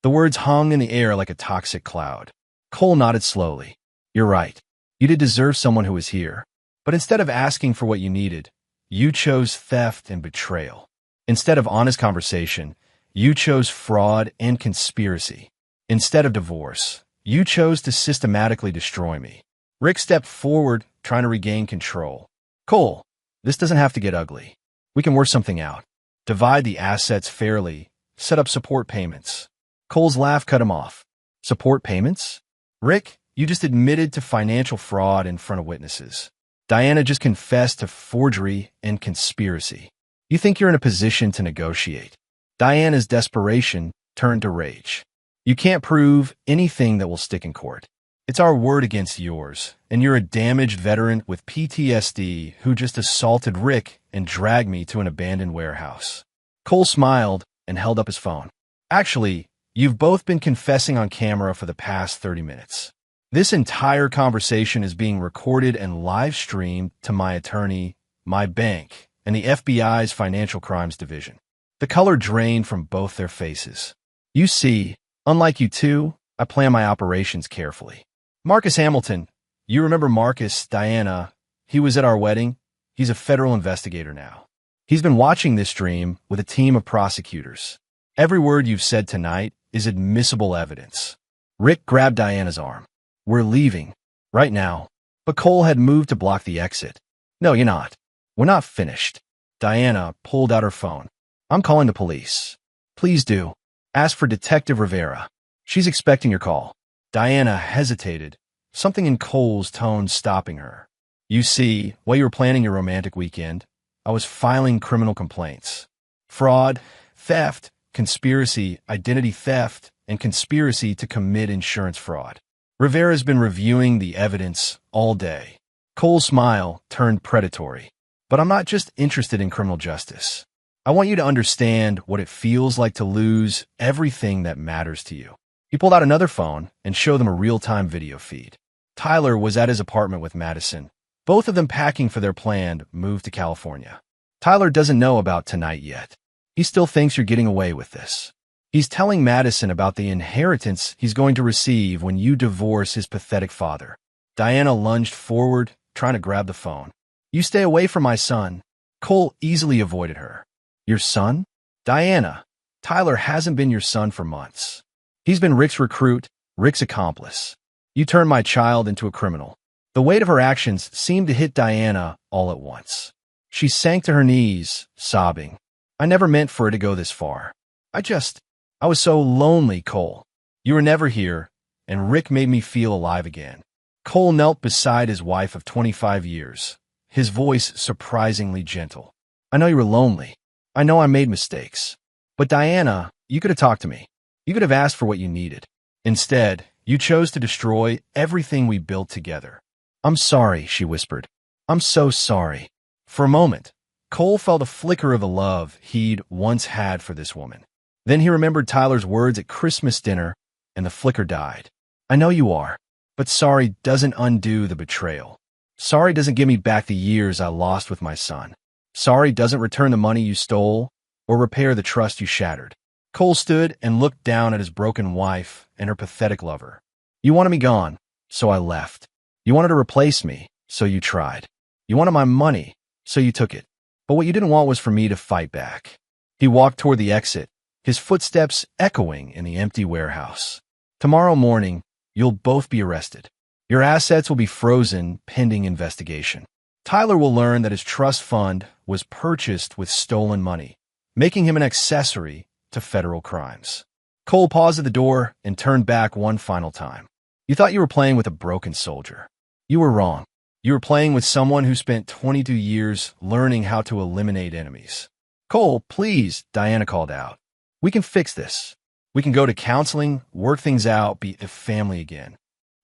The words hung in the air like a toxic cloud. Cole nodded slowly. You're right. You did deserve someone who was here. But instead of asking for what you needed, you chose theft and betrayal. Instead of honest conversation, you chose fraud and conspiracy. Instead of divorce, you chose to systematically destroy me. Rick stepped forward, trying to regain control. Cole, this doesn't have to get ugly. We can work something out. Divide the assets fairly. Set up support payments. Cole's laugh cut him off. Support payments? Rick, you just admitted to financial fraud in front of witnesses. Diana just confessed to forgery and conspiracy. You think you're in a position to negotiate. Diana's desperation turned to rage. You can't prove anything that will stick in court. It's our word against yours, and you're a damaged veteran with PTSD who just assaulted Rick and dragged me to an abandoned warehouse. Cole smiled and held up his phone. Actually, you've both been confessing on camera for the past 30 minutes. This entire conversation is being recorded and live-streamed to my attorney, my bank, and the FBI's Financial Crimes Division. The color drained from both their faces. You see, unlike you two, I plan my operations carefully. Marcus Hamilton, you remember Marcus, Diana, he was at our wedding. He's a federal investigator now. He's been watching this stream with a team of prosecutors. Every word you've said tonight is admissible evidence. Rick grabbed Diana's arm. We're leaving. Right now. But Cole had moved to block the exit. No, you're not. We're not finished. Diana pulled out her phone. I'm calling the police. Please do. Ask for Detective Rivera. She's expecting your call. Diana hesitated, something in Cole's tone stopping her. You see, while you were planning your romantic weekend, I was filing criminal complaints. Fraud, theft, conspiracy, identity theft, and conspiracy to commit insurance fraud. Rivera's been reviewing the evidence all day. Cole's smile turned predatory. But I'm not just interested in criminal justice. I want you to understand what it feels like to lose everything that matters to you. He pulled out another phone and showed them a real-time video feed. Tyler was at his apartment with Madison, both of them packing for their planned move to California. Tyler doesn't know about tonight yet. He still thinks you're getting away with this. He's telling Madison about the inheritance he's going to receive when you divorce his pathetic father. Diana lunged forward, trying to grab the phone. You stay away from my son. Cole easily avoided her. Your son? Diana, Tyler hasn't been your son for months. He's been Rick's recruit, Rick's accomplice. You turned my child into a criminal. The weight of her actions seemed to hit Diana all at once. She sank to her knees, sobbing. I never meant for it to go this far. I was so lonely, Cole. You were never here, and Rick made me feel alive again. Cole knelt beside his wife of 25 years, his voice surprisingly gentle. I know you were lonely. I know I made mistakes. But Diana, you could have talked to me. You could have asked for what you needed. Instead, you chose to destroy everything we built together. I'm sorry, she whispered. I'm so sorry. For a moment, Cole felt a flicker of the love he'd once had for this woman. Then he remembered Tyler's words at Christmas dinner, and the flicker died. I know you are, but sorry doesn't undo the betrayal. Sorry doesn't give me back the years I lost with my son. Sorry doesn't return the money you stole or repair the trust you shattered. Cole stood and looked down at his broken wife and her pathetic lover. You wanted me gone, so I left. You wanted to replace me, so you tried. You wanted my money, so you took it. But what you didn't want was for me to fight back. He walked toward the exit, his footsteps echoing in the empty warehouse. Tomorrow morning, you'll both be arrested. Your assets will be frozen pending investigation. Tyler will learn that his trust fund was purchased with stolen money, making him an accessory to federal crimes. Cole paused at the door and turned back one final time. You thought you were playing with a broken soldier. You were wrong. You were playing with someone who spent 22 years learning how to eliminate enemies. Cole, please, Diana called out. We can fix this. We can go to counseling, work things out, be a family again.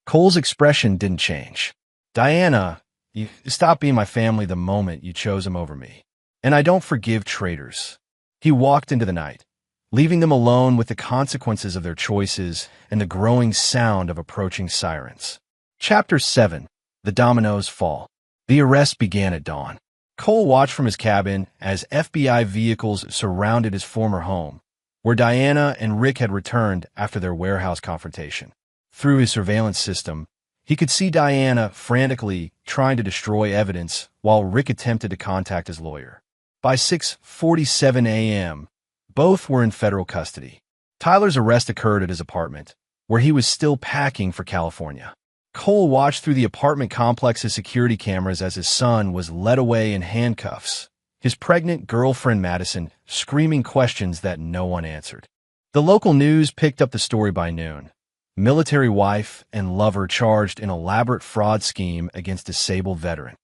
Cole's expression didn't change. Diana, you stopped being my family the moment you chose him over me. And I don't forgive traitors. He walked into the night, leaving them alone with the consequences of their choices and the growing sound of approaching sirens. Chapter 7. The Dominoes Fall. The arrest began at dawn. Cole watched from his cabin as FBI vehicles surrounded his former home, where Diana and Rick had returned after their warehouse confrontation. Through his surveillance system, he could see Diana frantically trying to destroy evidence while Rick attempted to contact his lawyer. By 6:47 a.m., both were in federal custody. Tyler's arrest occurred at his apartment, where he was still packing for California. Cole watched through the apartment complex's security cameras as his son was led away in handcuffs, his pregnant girlfriend Madison screaming questions that no one answered. The local news picked up the story by noon. Military wife and lover charged in elaborate fraud scheme against disabled veteran.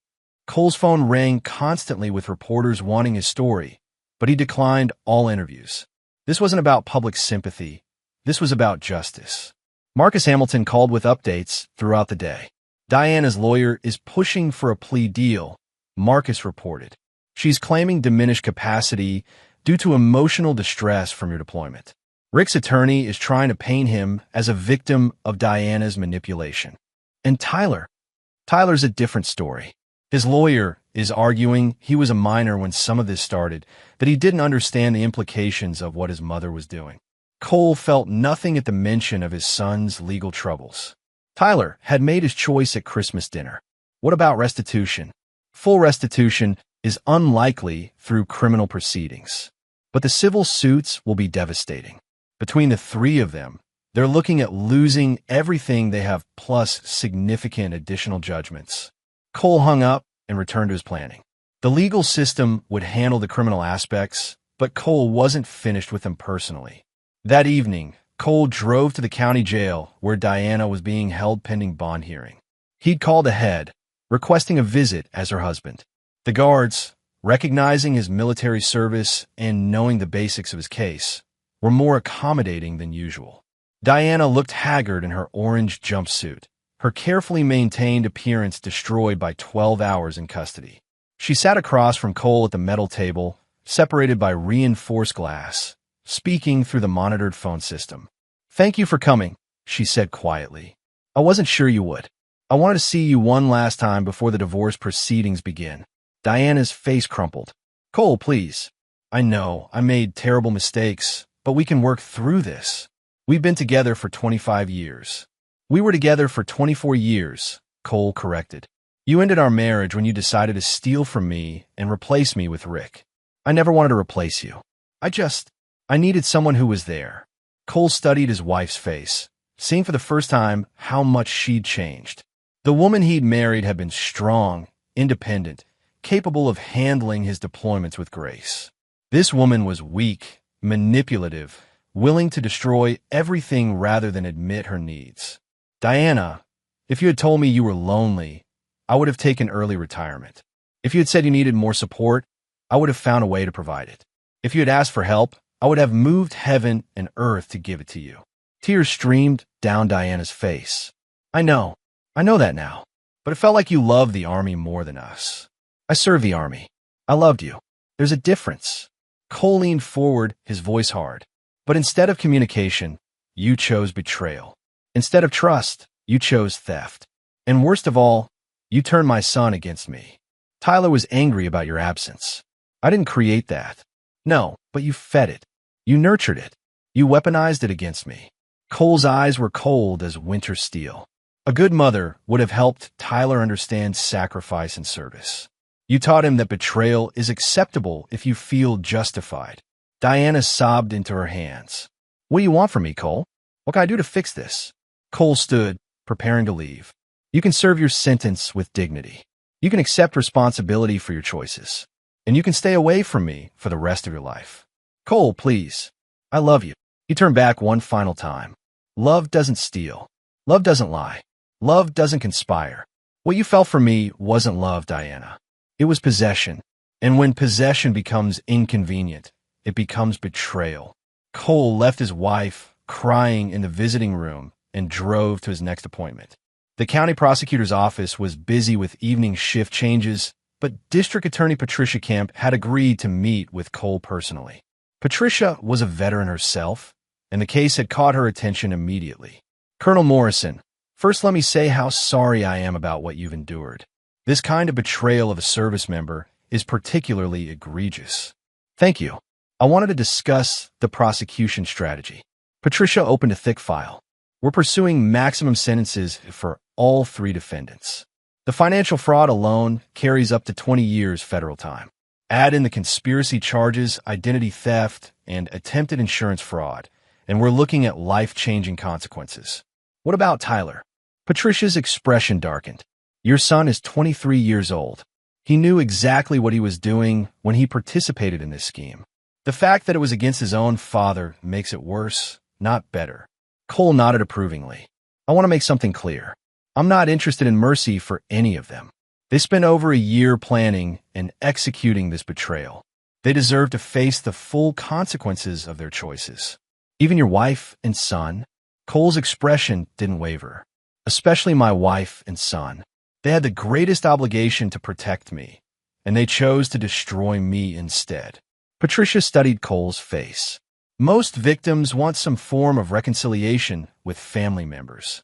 Cole's phone rang constantly with reporters wanting his story, but he declined all interviews. This wasn't about public sympathy. This was about justice. Marcus Hamilton called with updates throughout the day. Diana's lawyer is pushing for a plea deal, Marcus reported. She's claiming diminished capacity due to emotional distress from your deployment. Rick's attorney is trying to paint him as a victim of Diana's manipulation. And Tyler's a different story. His lawyer is arguing he was a minor when some of this started, that he didn't understand the implications of what his mother was doing. Cole felt nothing at the mention of his son's legal troubles. Tyler had made his choice at Christmas dinner. What about restitution? Full restitution is unlikely through criminal proceedings, but the civil suits will be devastating. Between the three of them, they're looking at losing everything they have plus significant additional judgments. Cole hung up and returned to his planning. The legal system would handle the criminal aspects, but Cole wasn't finished with them personally. That evening, Cole drove to the county jail where Diana was being held pending bond hearing. He'd called ahead, requesting a visit as her husband. The guards, recognizing his military service and knowing the basics of his case, were more accommodating than usual. Diana looked haggard in her orange jumpsuit, her carefully maintained appearance destroyed by 12 hours in custody. She sat across from Cole at the metal table, separated by reinforced glass, speaking through the monitored phone system. "Thank you for coming," she said quietly. "I wasn't sure you would. I wanted to see you one last time before the divorce proceedings begin." Diana's face crumpled. "Cole, please. I know I made terrible mistakes, but we can work through this. We've been together for 25 years. "We were together for 24 years, Cole corrected. "You ended our marriage when you decided to steal from me and replace me with Rick. I never wanted to replace you. I needed someone who was there." Cole studied his wife's face, seeing for the first time how much she'd changed. The woman he'd married had been strong, independent, capable of handling his deployments with grace. This woman was weak, manipulative, willing to destroy everything rather than admit her needs. "Diana, if you had told me you were lonely, I would have taken early retirement. If you had said you needed more support, I would have found a way to provide it. If you had asked for help, I would have moved heaven and earth to give it to you." Tears streamed down Diana's face. I know that now. But it felt like you loved the Army more than us." "I served the Army. I loved you. There's a difference." Cole leaned forward, his voice hard. "But instead of communication, you chose betrayal. Instead of trust, you chose theft. And worst of all, you turned my son against me. Tyler was angry about your absence. I didn't create that. No, but you fed it. You nurtured it. You weaponized it against me." Cole's eyes were cold as winter steel. A good mother would have helped Tyler understand sacrifice and service. "You taught him that betrayal is acceptable if you feel justified." Diana sobbed into her hands. "What do you want from me, Cole? What can I do to fix this?" Cole stood, preparing to leave. "You can serve your sentence with dignity. You can accept responsibility for your choices. And you can stay away from me for the rest of your life." "Cole, please. I love you." He turned back one final time. "Love doesn't steal. Love doesn't lie. Love doesn't conspire. What you felt for me wasn't love, Diana. It was possession. And when possession becomes inconvenient, it becomes betrayal." Cole left his wife crying in the visiting room and drove to his next appointment. The county prosecutor's office was busy with evening shift changes, but District Attorney Patricia Kemp had agreed to meet with Cole personally. Patricia was a veteran herself, and the case had caught her attention immediately. "Colonel Morrison, first let me say how sorry I am about what you've endured. This kind of betrayal of a service member is particularly egregious." "Thank you. I wanted to discuss the prosecution strategy. Patricia opened a thick file. We're pursuing maximum sentences for all three defendants. The financial fraud alone carries up to 20 years federal time. Add in the conspiracy charges, identity theft, and attempted insurance fraud, and we're looking at life-changing consequences. What about Tyler? Patricia's expression darkened. Your son is 23 years old. He knew exactly what he was doing when he participated in this scheme. The fact that it was against his own father makes it worse, not better. Cole nodded approvingly. I want to make something clear. I'm not interested in mercy for any of them. They spent over a year planning and executing this betrayal. They deserve to face the full consequences of their choices. Even your wife and son? Cole's expression didn't waver. Especially my wife and son. They had the greatest obligation to protect me, and they chose to destroy me instead. Patricia studied Cole's face. Most victims want some form of reconciliation with family members.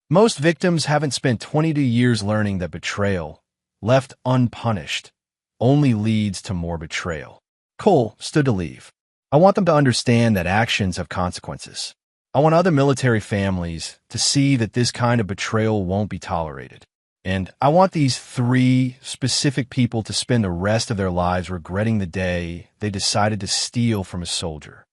Most victims haven't spent 22 years learning that betrayal, left unpunished, only leads to more betrayal. Cole stood to leave. I want them to understand that actions have consequences. I want other military families to see that this kind of betrayal won't be tolerated. And I want these three specific people to spend the rest of their lives regretting the day they decided to steal from a soldier.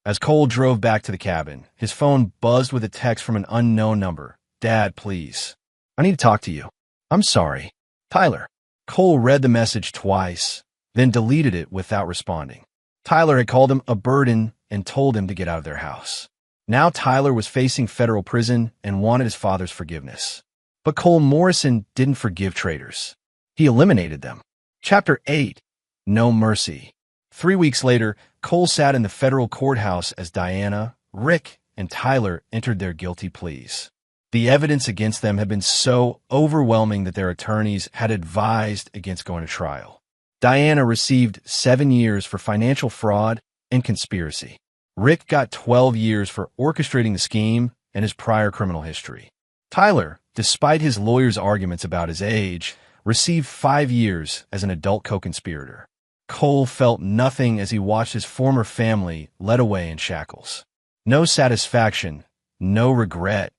As Cole drove back to the cabin, his phone buzzed with a text from an unknown number. Dad, please. I need to talk to you. I'm sorry. Tyler. Cole read the message twice, then deleted it without responding. Tyler had called him a burden and told him to get out of their house. Now Tyler was facing federal prison and wanted his father's forgiveness. But Cole Morrison didn't forgive traitors. He eliminated them. Chapter 8. No Mercy. 3 weeks later, Cole sat in the federal courthouse as Diana, Rick, and Tyler entered their guilty pleas. The evidence against them had been so overwhelming that their attorneys had advised against going to trial. Diana received 7 years for financial fraud and conspiracy. Rick got 12 years for orchestrating the scheme and his prior criminal history. Tyler, despite his lawyer's arguments about his age, received 5 years as an adult co-conspirator. Cole felt nothing as he watched his former family led away in shackles. No satisfaction, no regret,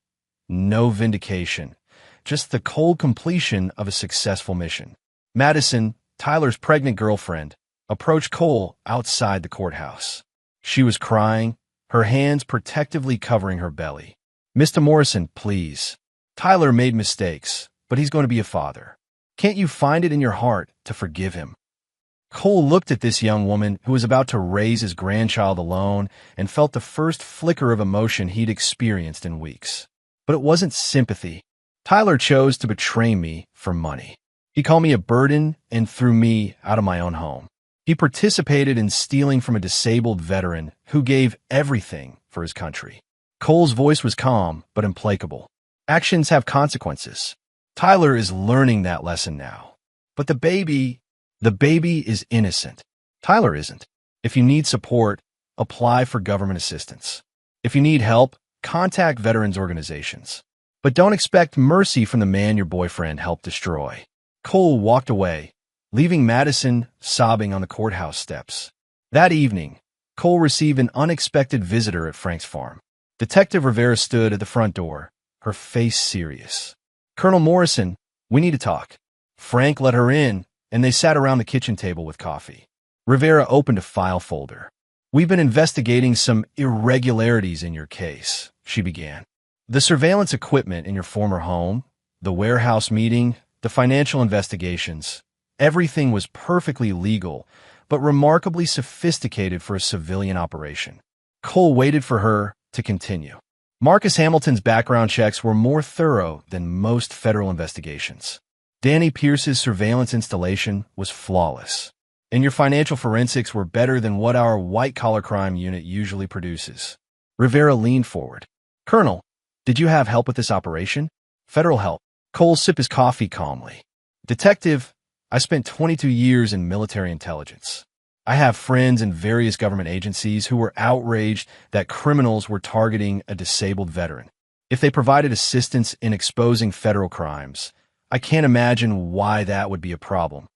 no vindication, just the cold completion of a successful mission. Madison, Tyler's pregnant girlfriend, approached Cole outside the courthouse. She was crying, her hands protectively covering her belly. Mr. Morrison, please. Tyler made mistakes, but he's going to be a father. Can't you find it in your heart to forgive him? Cole looked at this young woman who was about to raise his grandchild alone and felt the first flicker of emotion he'd experienced in weeks. But it wasn't sympathy. Tyler chose to betray me for money. He called me a burden and threw me out of my own home. He participated in stealing from a disabled veteran who gave everything for his country. Cole's voice was calm but implacable. Actions have consequences. Tyler is learning that lesson now. But the baby is innocent. Tyler isn't. If you need support, apply for government assistance. If you need help, contact veterans organizations. But don't expect mercy from the man your boyfriend helped destroy. Cole walked away, leaving Madison sobbing on the courthouse steps. That evening, Cole received an unexpected visitor at Frank's farm. Detective Rivera stood at the front door, her face serious. Colonel Morrison, we need to talk. Frank let her in, and they sat around the kitchen table with coffee. Rivera opened a file folder. We've been investigating some irregularities in your case, she began. The surveillance equipment in your former home, the warehouse meeting, the financial investigations, everything was perfectly legal, but remarkably sophisticated for a civilian operation. Cole waited for her to continue. Marcus Hamilton's background checks were more thorough than most federal investigations. Danny Pierce's surveillance installation was flawless. And your financial forensics were better than what our white-collar crime unit usually produces. Rivera leaned forward. Colonel, did you have help with this operation? Federal help. Cole sipped his coffee calmly. Detective, I spent 22 years in military intelligence. I have friends in various government agencies who were outraged that criminals were targeting a disabled veteran. If they provided assistance in exposing federal crimes, I can't imagine why that would be a problem.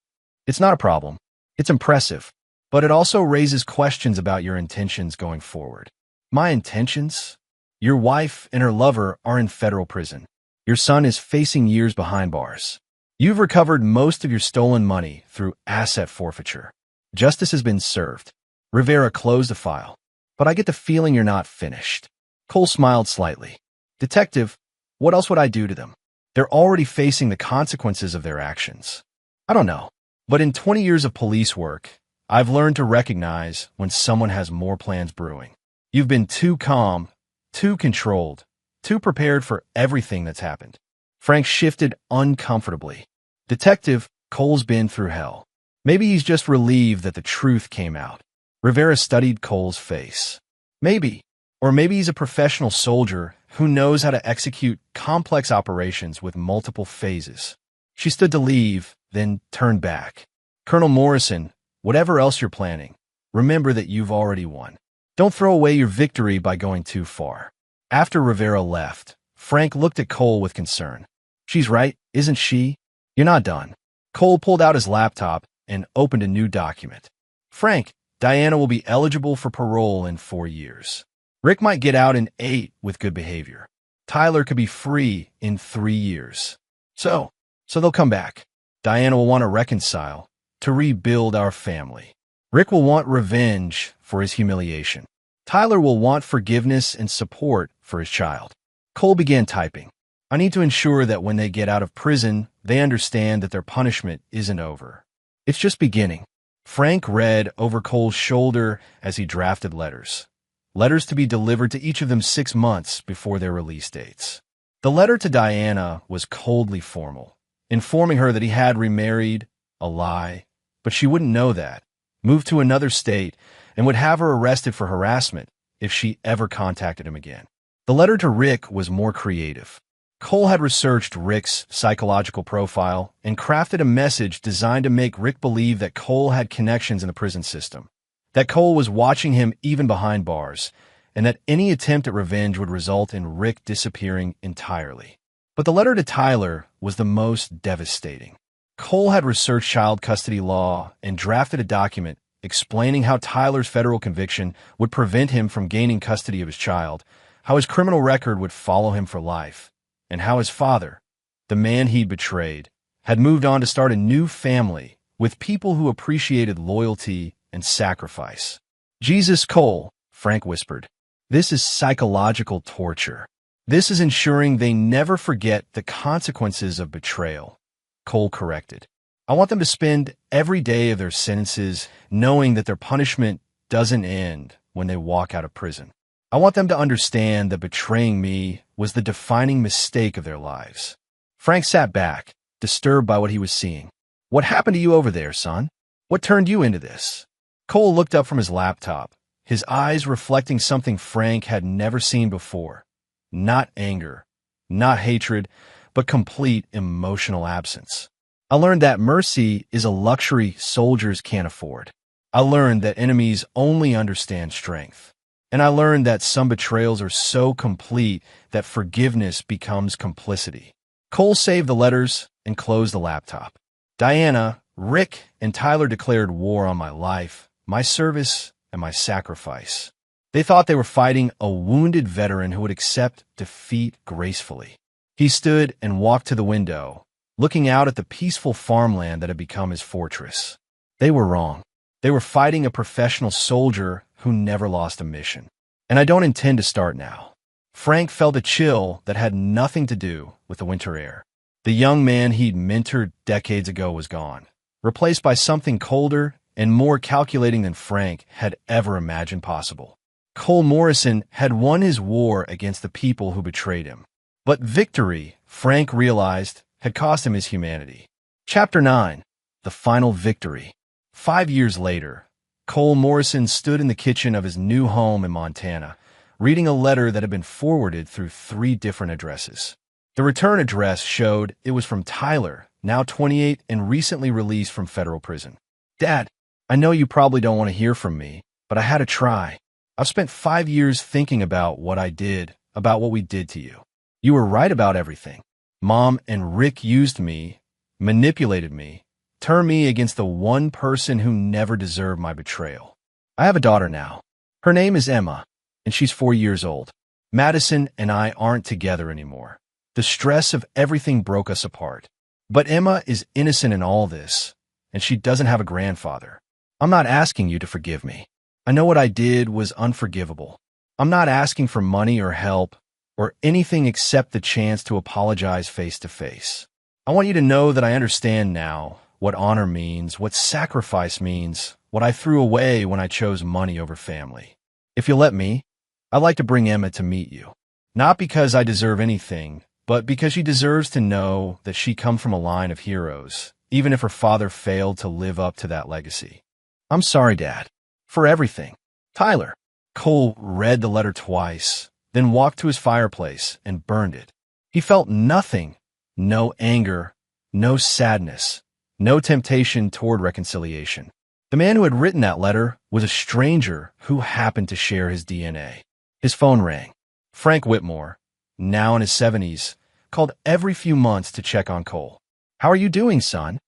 It's not a problem. It's impressive. but it also raises questions about your intentions going forward. My intentions? Your wife and her lover are in federal prison. Your son is facing years behind bars. You've recovered most of your stolen money through asset forfeiture. Justice has been served. Rivera closed the file. But I get the feeling you're not finished. Cole smiled slightly. Detective, what else would I do to them? They're already facing the consequences of their actions. I don't know. But in 20 years of police work, I've learned to recognize when someone has more plans brewing. You've been too calm, too controlled, too prepared for everything that's happened. Frank shifted uncomfortably. Detective, Cole's been through hell. Maybe he's just relieved that the truth came out. Rivera studied Cole's face. Maybe. Or maybe he's a professional soldier who knows how to execute complex operations with multiple phases. She stood to leave, then turned back. Colonel Morrison, whatever else you're planning, remember that you've already won. Don't throw away your victory by going too far. After Rivera left, Frank looked at Cole with concern. She's right, isn't she? You're not done. Cole pulled out his laptop and opened a new document. Frank, Diana will be eligible for parole in 4 years. Rick might get out in 8 with good behavior. Tyler could be free in 3 years. So they'll come back. Diana will want to reconcile, to rebuild our family. Rick will want revenge for his humiliation. Tyler will want forgiveness and support for his child. Cole began typing. I need to ensure that when they get out of prison, they understand that their punishment isn't over. It's just beginning. Frank read over Cole's shoulder as he drafted letters. Letters to be delivered to each of them 6 months before their release dates. The letter to Diana was coldly formal, informing her that he had remarried, a lie, but she wouldn't know that, moved to another state, and would have her arrested for harassment if she ever contacted him again. The letter to Rick was more creative. Cole had researched Rick's psychological profile and crafted a message designed to make Rick believe that Cole had connections in the prison system, that Cole was watching him even behind bars, and that any attempt at revenge would result in Rick disappearing entirely. But the letter to Tyler was the most devastating. Cole had researched child custody law and drafted a document explaining how Tyler's federal conviction would prevent him from gaining custody of his child, how his criminal record would follow him for life, and how his father, the man he'd betrayed, had moved on to start a new family with people who appreciated loyalty and sacrifice. Jesus, Cole, Frank whispered. This is psychological torture. This is ensuring they never forget the consequences of betrayal. Cole corrected. I want them to spend every day of their sentences knowing that their punishment doesn't end when they walk out of prison. I want them to understand that betraying me was the defining mistake of their lives. Frank sat back, disturbed by what he was seeing. What happened to you over there, son? What turned you into this? Cole looked up from his laptop, his eyes reflecting something Frank had never seen before. Not anger, not hatred, but complete emotional absence. I learned that mercy is a luxury soldiers can't afford. I learned that enemies only understand strength. And I learned that some betrayals are so complete that forgiveness becomes complicity. Cole saved the letters and closed the laptop. Diana, Rick, and Tyler declared war on my life, my service, and my sacrifice. They thought they were fighting a wounded veteran who would accept defeat gracefully. He stood and walked to the window, looking out at the peaceful farmland that had become his fortress. They were wrong. They were fighting a professional soldier who never lost a mission. And I don't intend to start now. Frank felt a chill that had nothing to do with the winter air. The young man he'd mentored decades ago was gone, replaced by something colder and more calculating than Frank had ever imagined possible. Cole Morrison had won his war against the people who betrayed him. But victory, Frank realized, had cost him his humanity. Chapter 9. The Final Victory. 5 years later, Cole Morrison stood in the kitchen of his new home in Montana, reading a letter that had been forwarded through 3 different addresses. The return address showed it was from Tyler, now 28 and recently released from federal prison. Dad, I know you probably don't want to hear from me, but I had to try. I've spent 5 years thinking about what I did, about what we did to you. You were right about everything. Mom and Rick used me, manipulated me, Turn me against the one person who never deserved my betrayal. I have a daughter now. Her name is Emma, and she's 4 years old. Madison and I aren't together anymore. The stress of everything broke us apart. But Emma is innocent in all this, and she doesn't have a grandfather. I'm not asking you to forgive me. I know what I did was unforgivable. I'm not asking for money or help or anything except the chance to apologize face to face. I want you to know that I understand now what honor means, what sacrifice means, what I threw away when I chose money over family. If you'll let me, I'd like to bring Emma to meet you. Not because I deserve anything, but because she deserves to know that she comes from a line of heroes, even if her father failed to live up to that legacy. I'm sorry, Dad, for everything. Tyler. Cole read the letter twice, then walked to his fireplace and burned it. He felt nothing, no anger, no sadness, no temptation toward reconciliation. The man who had written that letter was a stranger who happened to share his DNA. His phone rang. Frank Whitmore, now in his 70s, called every few months to check on Cole. How are you doing, son?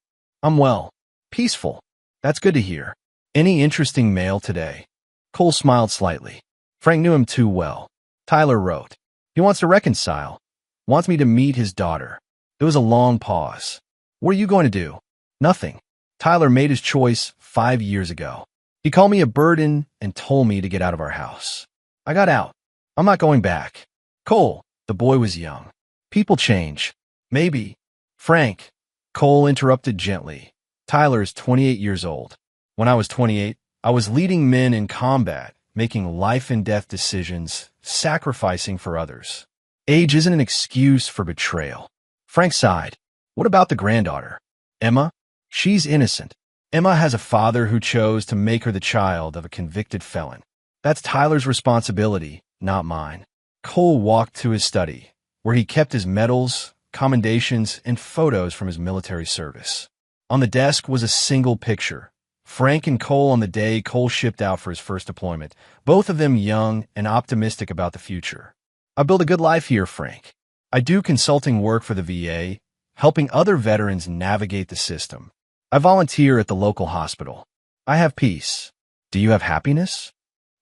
I'm well. Peaceful. That's good to hear. Any interesting mail today? Cole smiled slightly. Frank knew him too well. Tyler wrote. He wants to reconcile. Wants me to meet his daughter. There was a long pause. What are you going to do? Nothing. Tyler made his choice 5 years ago. He called me a burden and told me to get out of our house. I got out. I'm not going back. Cole, the boy was young. People change. Maybe. Frank, Cole interrupted gently. Tyler is 28 years old. When I was 28, I was leading men in combat, making life and death decisions, sacrificing for others. Age isn't an excuse for betrayal. Frank sighed. What about the granddaughter? Emma? She's innocent. Emma has a father who chose to make her the child of a convicted felon. That's Tyler's responsibility, not mine. Cole walked to his study, where he kept his medals, commendations, and photos from his military service. On the desk was a single picture. Frank and Cole on the day Cole shipped out for his first deployment, both of them young and optimistic about the future. I built a good life here, Frank. I do consulting work for the VA, helping other veterans navigate the system. I volunteer at the local hospital. I have peace. Do you have happiness?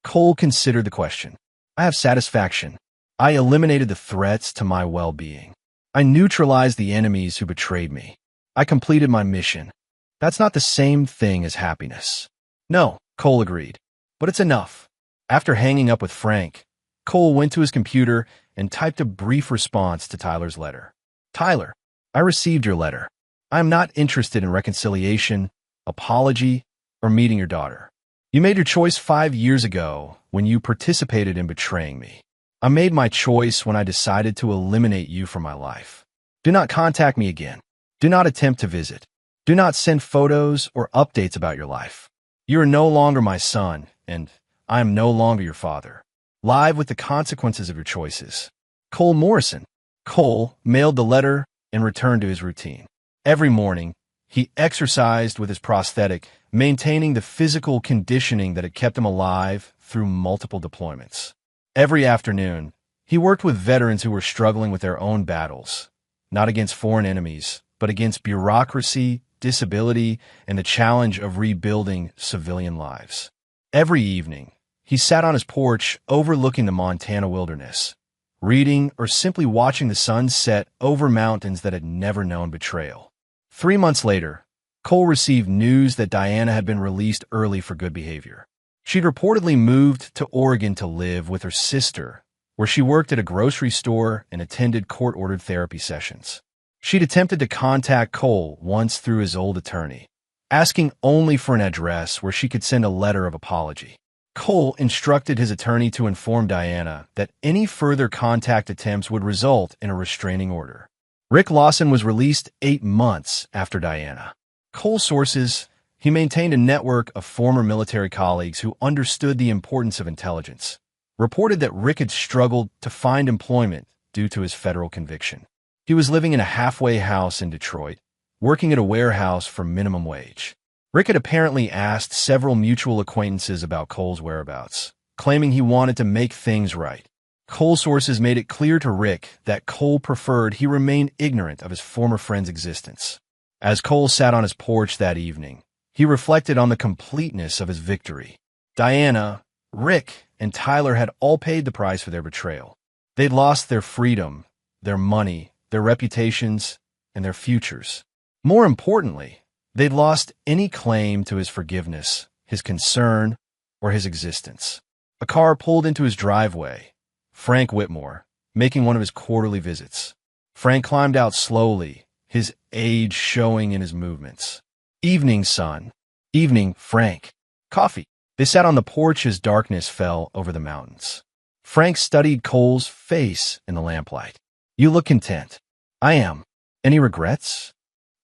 Cole considered the question. I have satisfaction. I eliminated the threats to my well-being. I neutralized the enemies who betrayed me. I completed my mission. That's not the same thing as happiness. No, Cole agreed. But it's enough. After hanging up with Frank, Cole went to his computer and typed a brief response to Tyler's letter. Tyler, I received your letter. I am not interested in reconciliation, apology, or meeting your daughter. You made your choice 5 years ago when you participated in betraying me. I made my choice when I decided to eliminate you from my life. Do not contact me again. Do not attempt to visit. Do not send photos or updates about your life. You are no longer my son, and I am no longer your father. Live with the consequences of your choices. Cole Morrison. Cole mailed the letter and returned to his routine. Every morning, he exercised with his prosthetic, maintaining the physical conditioning that had kept him alive through multiple deployments. Every afternoon, he worked with veterans who were struggling with their own battles, not against foreign enemies, but against bureaucracy, disability, and the challenge of rebuilding civilian lives. Every evening, he sat on his porch overlooking the Montana wilderness, reading or simply watching the sun set over mountains that had never known betrayal. 3 months later, Cole received news that Diana had been released early for good behavior. She'd reportedly moved to Oregon to live with her sister, where she worked at a grocery store and attended court-ordered therapy sessions. She'd attempted to contact Cole once through his old attorney, asking only for an address where she could send a letter of apology. Cole instructed his attorney to inform Diana that any further contact attempts would result in a restraining order. Rick Lawson was released 8 months after Diana. Cole's sources, he maintained a network of former military colleagues who understood the importance of intelligence, reported that Rick had struggled to find employment due to his federal conviction. He was living in a halfway house in Detroit, working at a warehouse for minimum wage. Rick had apparently asked several mutual acquaintances about Cole's whereabouts, claiming he wanted to make things right. Cole sources made it clear to Rick that Cole preferred he remain ignorant of his former friend's existence. As Cole sat on his porch that evening, he reflected on the completeness of his victory. Diana, Rick, and Tyler had all paid the price for their betrayal. They'd lost their freedom, their money, their reputations, and their futures. More importantly, they'd lost any claim to his forgiveness, his concern, or his existence. A car pulled into his driveway. Frank Whitmore, making one of his quarterly visits. Frank climbed out slowly, his age showing in his movements. "Evening, son." "Evening, Frank." "Coffee." They sat on the porch as darkness fell over the mountains. Frank studied Cole's face in the lamplight. "You look content." "I am." "Any regrets?"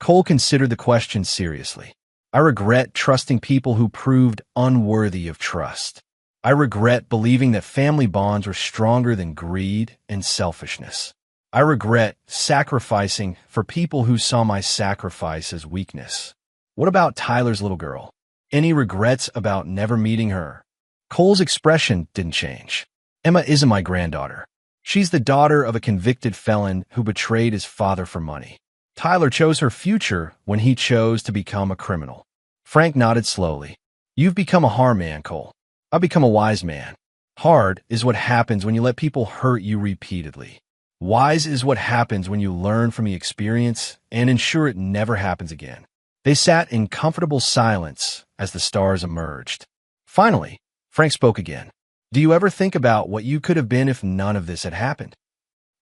Cole considered the question seriously. "I regret trusting people who proved unworthy of trust. I regret believing that family bonds were stronger than greed and selfishness. I regret sacrificing for people who saw my sacrifice as weakness." "What about Tyler's little girl? Any regrets about never meeting her?" Cole's expression didn't change. "Emma isn't my granddaughter. She's the daughter of a convicted felon who betrayed his father for money. Tyler chose her future when he chose to become a criminal." Frank nodded slowly. "You've become a hard man, Cole. I've become a wise man. Hard is what happens when you let people hurt you repeatedly. Wise is what happens when you learn from the experience and ensure it never happens again." They sat in comfortable silence as the stars emerged. Finally, Frank spoke again. "Do you ever think about what you could have been if none of this had happened?"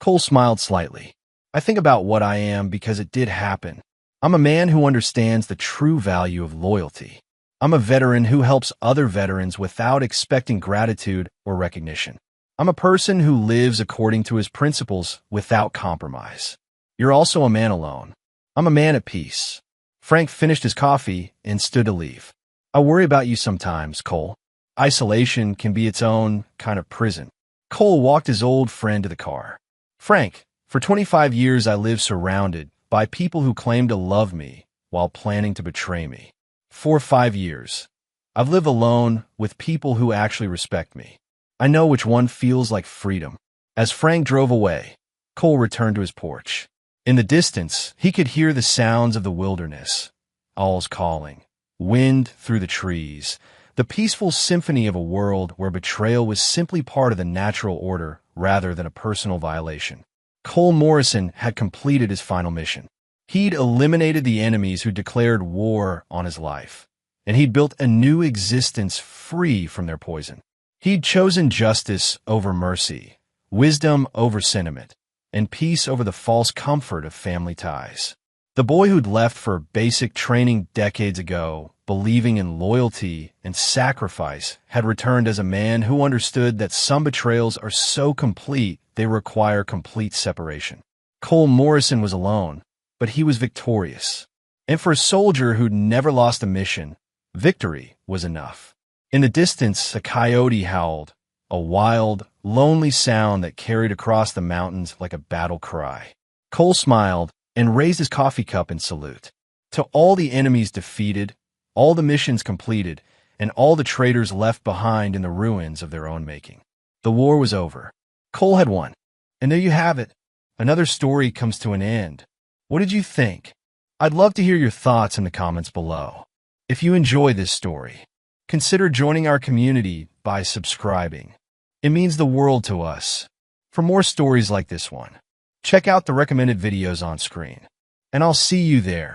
Cole smiled slightly. "I think about what I am because it did happen. I'm a man who understands the true value of loyalty. I'm a veteran who helps other veterans without expecting gratitude or recognition. I'm a person who lives according to his principles without compromise. You're also a man alone. I'm a man at peace." Frank finished his coffee and stood to leave. "I worry about you sometimes, Cole. Isolation can be its own kind of prison." Cole walked his old friend to the car. "Frank, for 25 years I lived surrounded by people who claimed to love me while planning to betray me. For 5 years, I've lived alone with people who actually respect me. I know which one feels like freedom." As Frank drove away, Cole returned to his porch. In the distance, he could hear the sounds of the wilderness, owls calling, wind through the trees, the peaceful symphony of a world where betrayal was simply part of the natural order rather than a personal violation. Cole Morrison had completed his final mission. He'd eliminated the enemies who declared war on his life, and he'd built a new existence free from their poison. He'd chosen justice over mercy, wisdom over sentiment, and peace over the false comfort of family ties. The boy who'd left for basic training decades ago, believing in loyalty and sacrifice, had returned as a man who understood that some betrayals are so complete they require complete separation. Cole Morrison was alone, but he was victorious. And for a soldier who'd never lost a mission, victory was enough. In the distance, a coyote howled, a wild, lonely sound that carried across the mountains like a battle cry. Cole smiled and raised his coffee cup in salute. To all the enemies defeated, all the missions completed, and all the traitors left behind in the ruins of their own making. The war was over. Cole had won. And there you have it. Another story comes to an end. What did you think? I'd love to hear your thoughts in the comments below. If you enjoy this story, consider joining our community by subscribing. It means the world to us. For more stories like this one, check out the recommended videos on screen. And I'll see you there.